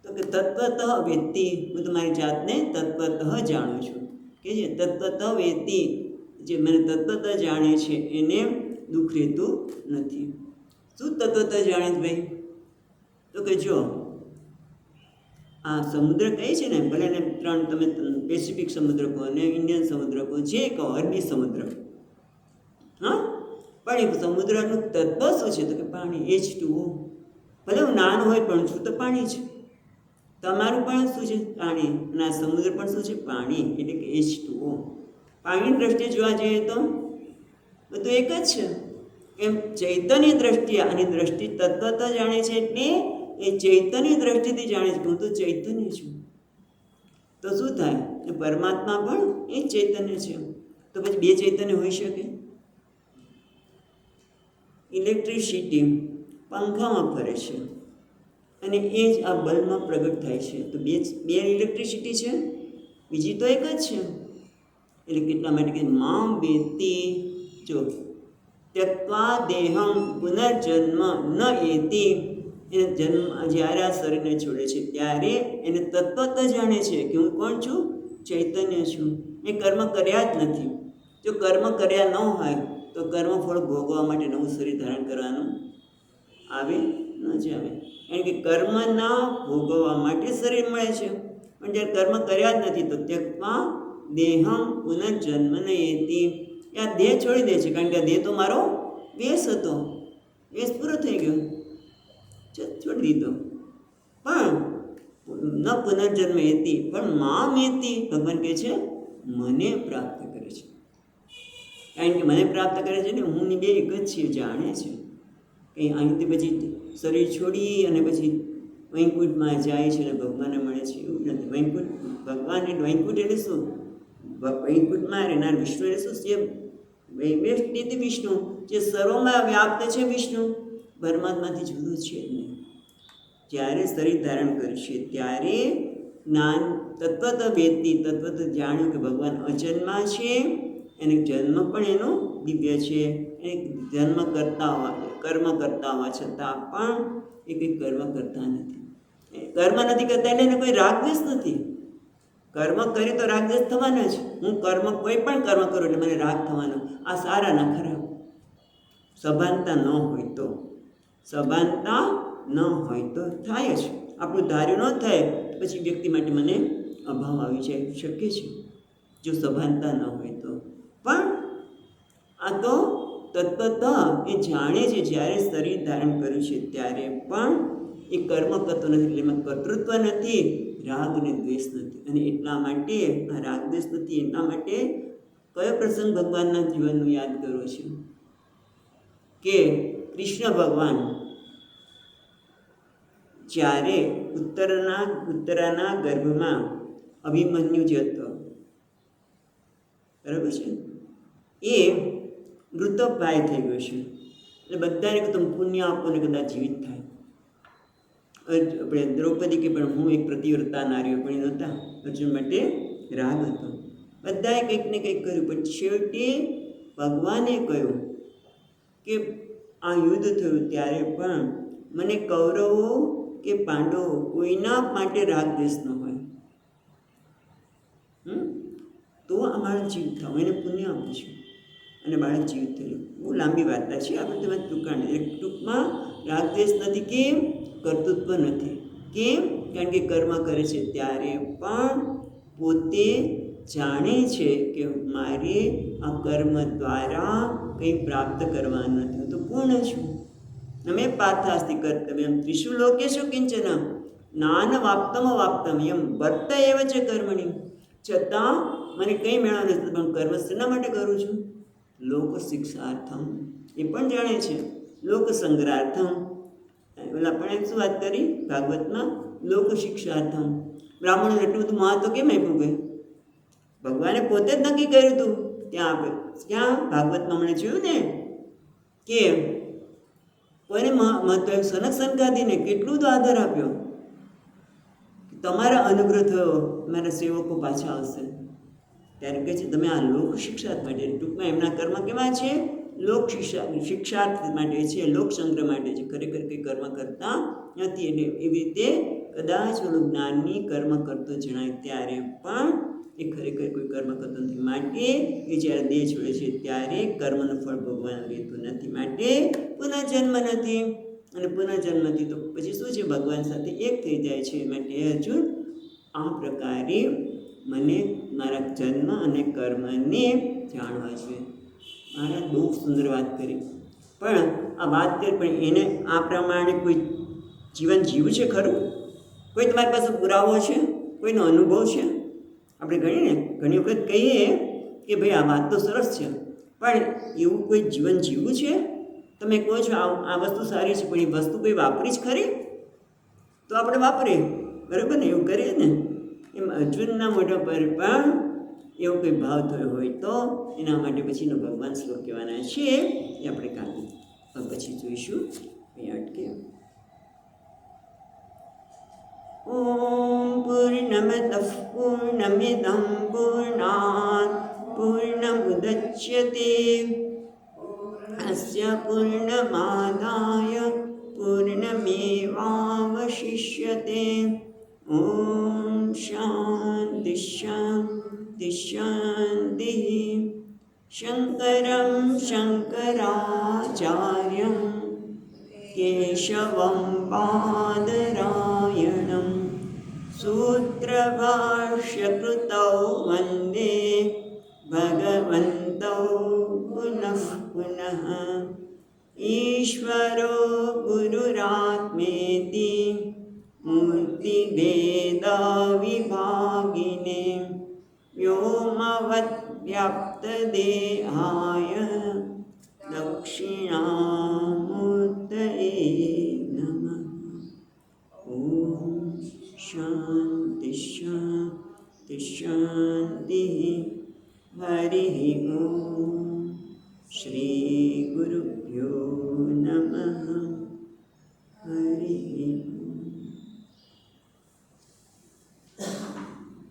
તો કે તત્વતઃ વેત્તિ, હું તમારી જાતને તત્વતઃ જાણું છું. કે જે તત્વતઃ વેત્તિ, જે મને તત્વતઃ જાણે છે એને દુઃખ રહેતું નથી. શું તત્વતઃ જાણે છે ભાઈ? તો કે જો આ સમુદ્ર કહે છે ને, ભલે ને ત્રણ તમે પેસિફિક સમુદ્ર કહો ને ઇન્ડિયન સમુદ્ર કહો, જે કહો, અરબી સમુદ્ર, હા, પણ એ સમુદ્રનું તત્વ શું છે? તો કે પાણી, H2O. ભલે હું નાનું હોય પણ છું તો પાણી છે. તમારું પણ શું છે? પાણી. અને આ સમુદ્ર પણ શું છે? પાણી, એટલે કે H2O. પાણીની દ્રષ્ટિએ જોવા જઈએ તો બધું એક જ છે. એમ ચૈતન્ય દ્રષ્ટિએ આની દ્રષ્ટિ તત્વત જાણે છે, એટલે એ ચૈતન્ય દ્રષ્ટિથી જાણે છે કે હું તો ચૈતન્ય છું. તો શું થાય? એ પરમાત્મા પણ એ ચૈતન્ય છે. તો પછી બે ચૈતન્ય હોઈ શકે? ઇલેક્ટ્રિસિટી પંખામાં ફરે છે અને એ જ આ બલ્બમાં પ્રગટ થાય છે. તો બે ઇલેક્ટ્રિસિટી છે, બીજી તો એક જ છે. એટલે કેટલા માટે કે મામ વેત્તિ, જો ત્યક્ત્વા દેહમ પુનર્જન્મ ન એતિ, એને જન્મ જ્યારે આ શરીરને છોડે છે ત્યારે એને તત્વત જાણે છે કે હું કોણ છું? ચૈતન્ય છું. એ કર્મ કર્યા જ નથી. જો કર્મ કર્યા ન હોય તો કર્મફળ ભોગવવા માટે નવું શરીર ધારણ કરવાનું આવે ન જ આવે. કારણ કે કર્મના ભોગવવા માટે શરીર મળે છે, પણ જ્યારે કર્મ કર્યા જ નથી તો ત્યક્ત્વા દેહમ પુનર્જન્મ ન એતિ, આ દેહ છોડી દે છે. કારણ કે આ દેહ તો મારો વેશ હતો, વેશ પૂરો થઈ ગયો, છોડી દીધો. પણ ન પુનર્જન્મ એતિ, પણ મામ એતિ, ભગવાન કહે છે મને પ્રાપ્ત કરે છે. કારણ કે મને પ્રાપ્ત કરે છે ને હું ની બે એક જ છીએ, જાણે છે. કંઈ અહીંથી પછી શરીર છોડી અને પછી વૈકુંઠમાં જાય છે અને ભગવાનને મળે છે, એવું નથી. વૈકુંઠ ભગવાન એટલે વૈકુંઠ એટલે શું? વૈકુંઠમાં રહેનાર વિષ્ણુ એટલે શું? જે વ્યક્તિ વિષ્ણુ, જે સર્વમાં વ્યાપ્ત છે વિષ્ણુ, પરમાત્માથી જુદું છે જ નહીં. જ્યારે શરીર ધારણ કરશે ત્યારે જ્ઞાન તત્વત વેત્તિ, તત્વત જાણ્યું કે ભગવાન અજન્મા છે, એને જન્મ પણ એનો દિવ્ય છે. એ જન્મ કરતા હોવા, કર્મ કરતા હોવા છતાં પણ એ કંઈ કર્મ કરતા નથી. કર્મ નથી કરતા એટલે એને કોઈ રાગદ્વેષ નથી. કર્મ કરી તો રાગદ્વેષ થવાનો જ. હું કર્મ કોઈ પણ કર્મ કરું એટલે મને રાગ થવાનો. આ સારા ના ખરાબ, સભાનતા ન હોય તો, સભાનતા ન હોય તો થાય જ. આપણું ધાર્યું ન થાય પછી વ્યક્તિ માટે મને અભાવ આવી જાય શકે છે જો સભાનતા ન હોય તો. પણ આ તો તત્વતઃ એ જાણે છે જ્યારે શરીર ધારણ કર્યું છે ત્યારે પણ એ કર્મ કરતો નથી, એટલે એમાં કર્તૃત્વ નથી, રાગ અને દ્વેષ નથી. અને એટલા માટે આ રાગ દ્વેષ નથી, એટલા માટે કયો પ્રસંગ ભગવાનના જીવનનો યાદ કરવો છે કે કૃષ્ણ ભગવાન જ્યારે ઉત્તરાના ગર્ભમાં અભિમન્યુ જે હતો, બરાબર છે, એ મૃતપ્રાય થઈ ગયો છે. એટલે બધાને તમે પુણ્ય આપો ને કદાચ જીવિત થાય. આપણે દ્રૌપદી કે પણ હું એક પ્રતિવ્રતા નારીઓ પણ નહોતા, અર્જુન માટે રાગ હતો. બધાએ કંઈક ને કંઈક કર્યું, પણ છેવટે ભગવાને કહ્યું કે આ યુદ્ધ થયું ત્યારે પણ મને કૌરવો કે પાંડવો કોઈના માટે રાગ દ્વેષ ન હોય, તો અમારા જીવ થાવ, એને પુણ્ય આપું છું અને બાળક જીવિત થયું. બહુ લાંબી વાર્તા છે, આપણે તેમાં ટૂંકમાં રાગ દ્વેષ નથી. કેમ? કર્તૃત્વ નથી. કેમ? કારણ કે કર્મ કરે છે ત્યારે પણ પોતે જાણે છે કે મારે આ કર્મ દ્વારા કંઈ પ્રાપ્ત કરવાનું નથી, હું તો પૂર્ણ છું. અમે પાર્થાસ્તિ કર્તવ્યમ ત્રિષુ લોકેષુ કિંચન નાન વાપ્તમ વાપ્તમ એમ વર્ત એવ છે કર્મણી. છતાં મને કંઈ મેળવવા નથી, પણ કર્મ શેના માટે કરું છું? લોક શિક્ષાર્થમ. એ પણ જાણે છે. લોક સંગ્રહાર્થમ. ઓલા પણ શું વાત કરી ભાગવતમાં? લોક શિક્ષાર્થમ. બ્રાહ્મણોને એટલું બધું મહત્વ કેમ આપ્યું? ભાઈ ભગવાને પોતે જ નક્કી કર્યું હતું ત્યાં આપણે ક્યાં ભાગવતમાં મને જોયું ને કે કોઈને મહત્વ, સનક સનકાદીને કેટલું તો આદર આપ્યો. તમારા અનુગ્રહ થયો, મારા સેવકો પાછા આવશે. ત્યારે કહે છે તમે આ લોક શિક્ષાર્થ માટે, ટૂંકમાં એમના કર્મ કેવા છે? લોક શિક્ષાર્થ માટે છે, લોક સંગ્રહ માટે છે. ખરેખર કંઈ કર્મ કરતા નથી. એટલે એવી રીતે કદાચ ઓલું જ્ઞાનની કર્મ કરતો જણાય ત્યારે પણ એ ખરેખર કોઈ કર્મ કરતો નથી. માટે એ જ્યારે દેહ છોડે છે ત્યારે કર્મનું ફળ ભોગવવાનું રહેતું નથી. માટે પુનઃજન્મ નથી. અને પુનઃજન્મ નથી તો પછી શું છે? ભગવાન સાથે એક થઈ જાય છે. માટે અર્જુન આ પ્રકારે મને મારા જન્મ અને કર્મને જાણવા જોઈએ. મહારાજ બહુ સુંદર વાત કરી, પણ આ વાત કરી પણ એને આ પ્રમાણે કોઈ જીવન જીવ્યું છે ખરું? કોઈ તમારી પાસે પુરાવો છે? કોઈનો અનુભવ છે? આપણે ઘણી વખત કહીએ કે ભાઈ આ વાત તો સરસ છે, પણ એવું કોઈ જીવન જીવવું છે? તમે કહો છો આ વસ્તુ સારી છે, પણ એ વસ્તુ કોઈ વાપરી જ ખરી? તો આપણે વાપરીએ, બરાબર ને? એવું કરીએ ને. એમ અર્જુનના મોઢા પર પણ એવો કોઈ ભાવ થયો હોય તો એના માટે પછીનો ભગવાન શ્લોક કહેવાના છે એ આપણે કાલે પછી જોઈશું. અહીં અટકે. ઓમ પૂર્ણમતઃ પૂર્ણમિદં પૂર્ણાત પૂર્ણમુદચ્યતે અસ્ય પૂર્ણમાદાય પૂર્ણમેવાવશિષ્યતે. ઓમ શાંતિ શાંતિ શાંતિ. શંકરં શંકરાચાર્યં કેશવં બાદરાયણં સૂત્રભાષ્યકૃતૌ વંદે ભગવन्तौ પુનઃ પુનઃ. ઈશ્વરો ગુરુરાત્મેતિ મૂર્તિભેદવિભાગિને વ્યોમવદ્વ્યાપ્તદેહાય દક્ષિણામૂર્તયે નમઃ. ઓમ શાંતિ શાંતિ શાંતિ. હરિ ઓમ. શ્રી ગુરુભ્યો નમઃ. હરિ ઓમ.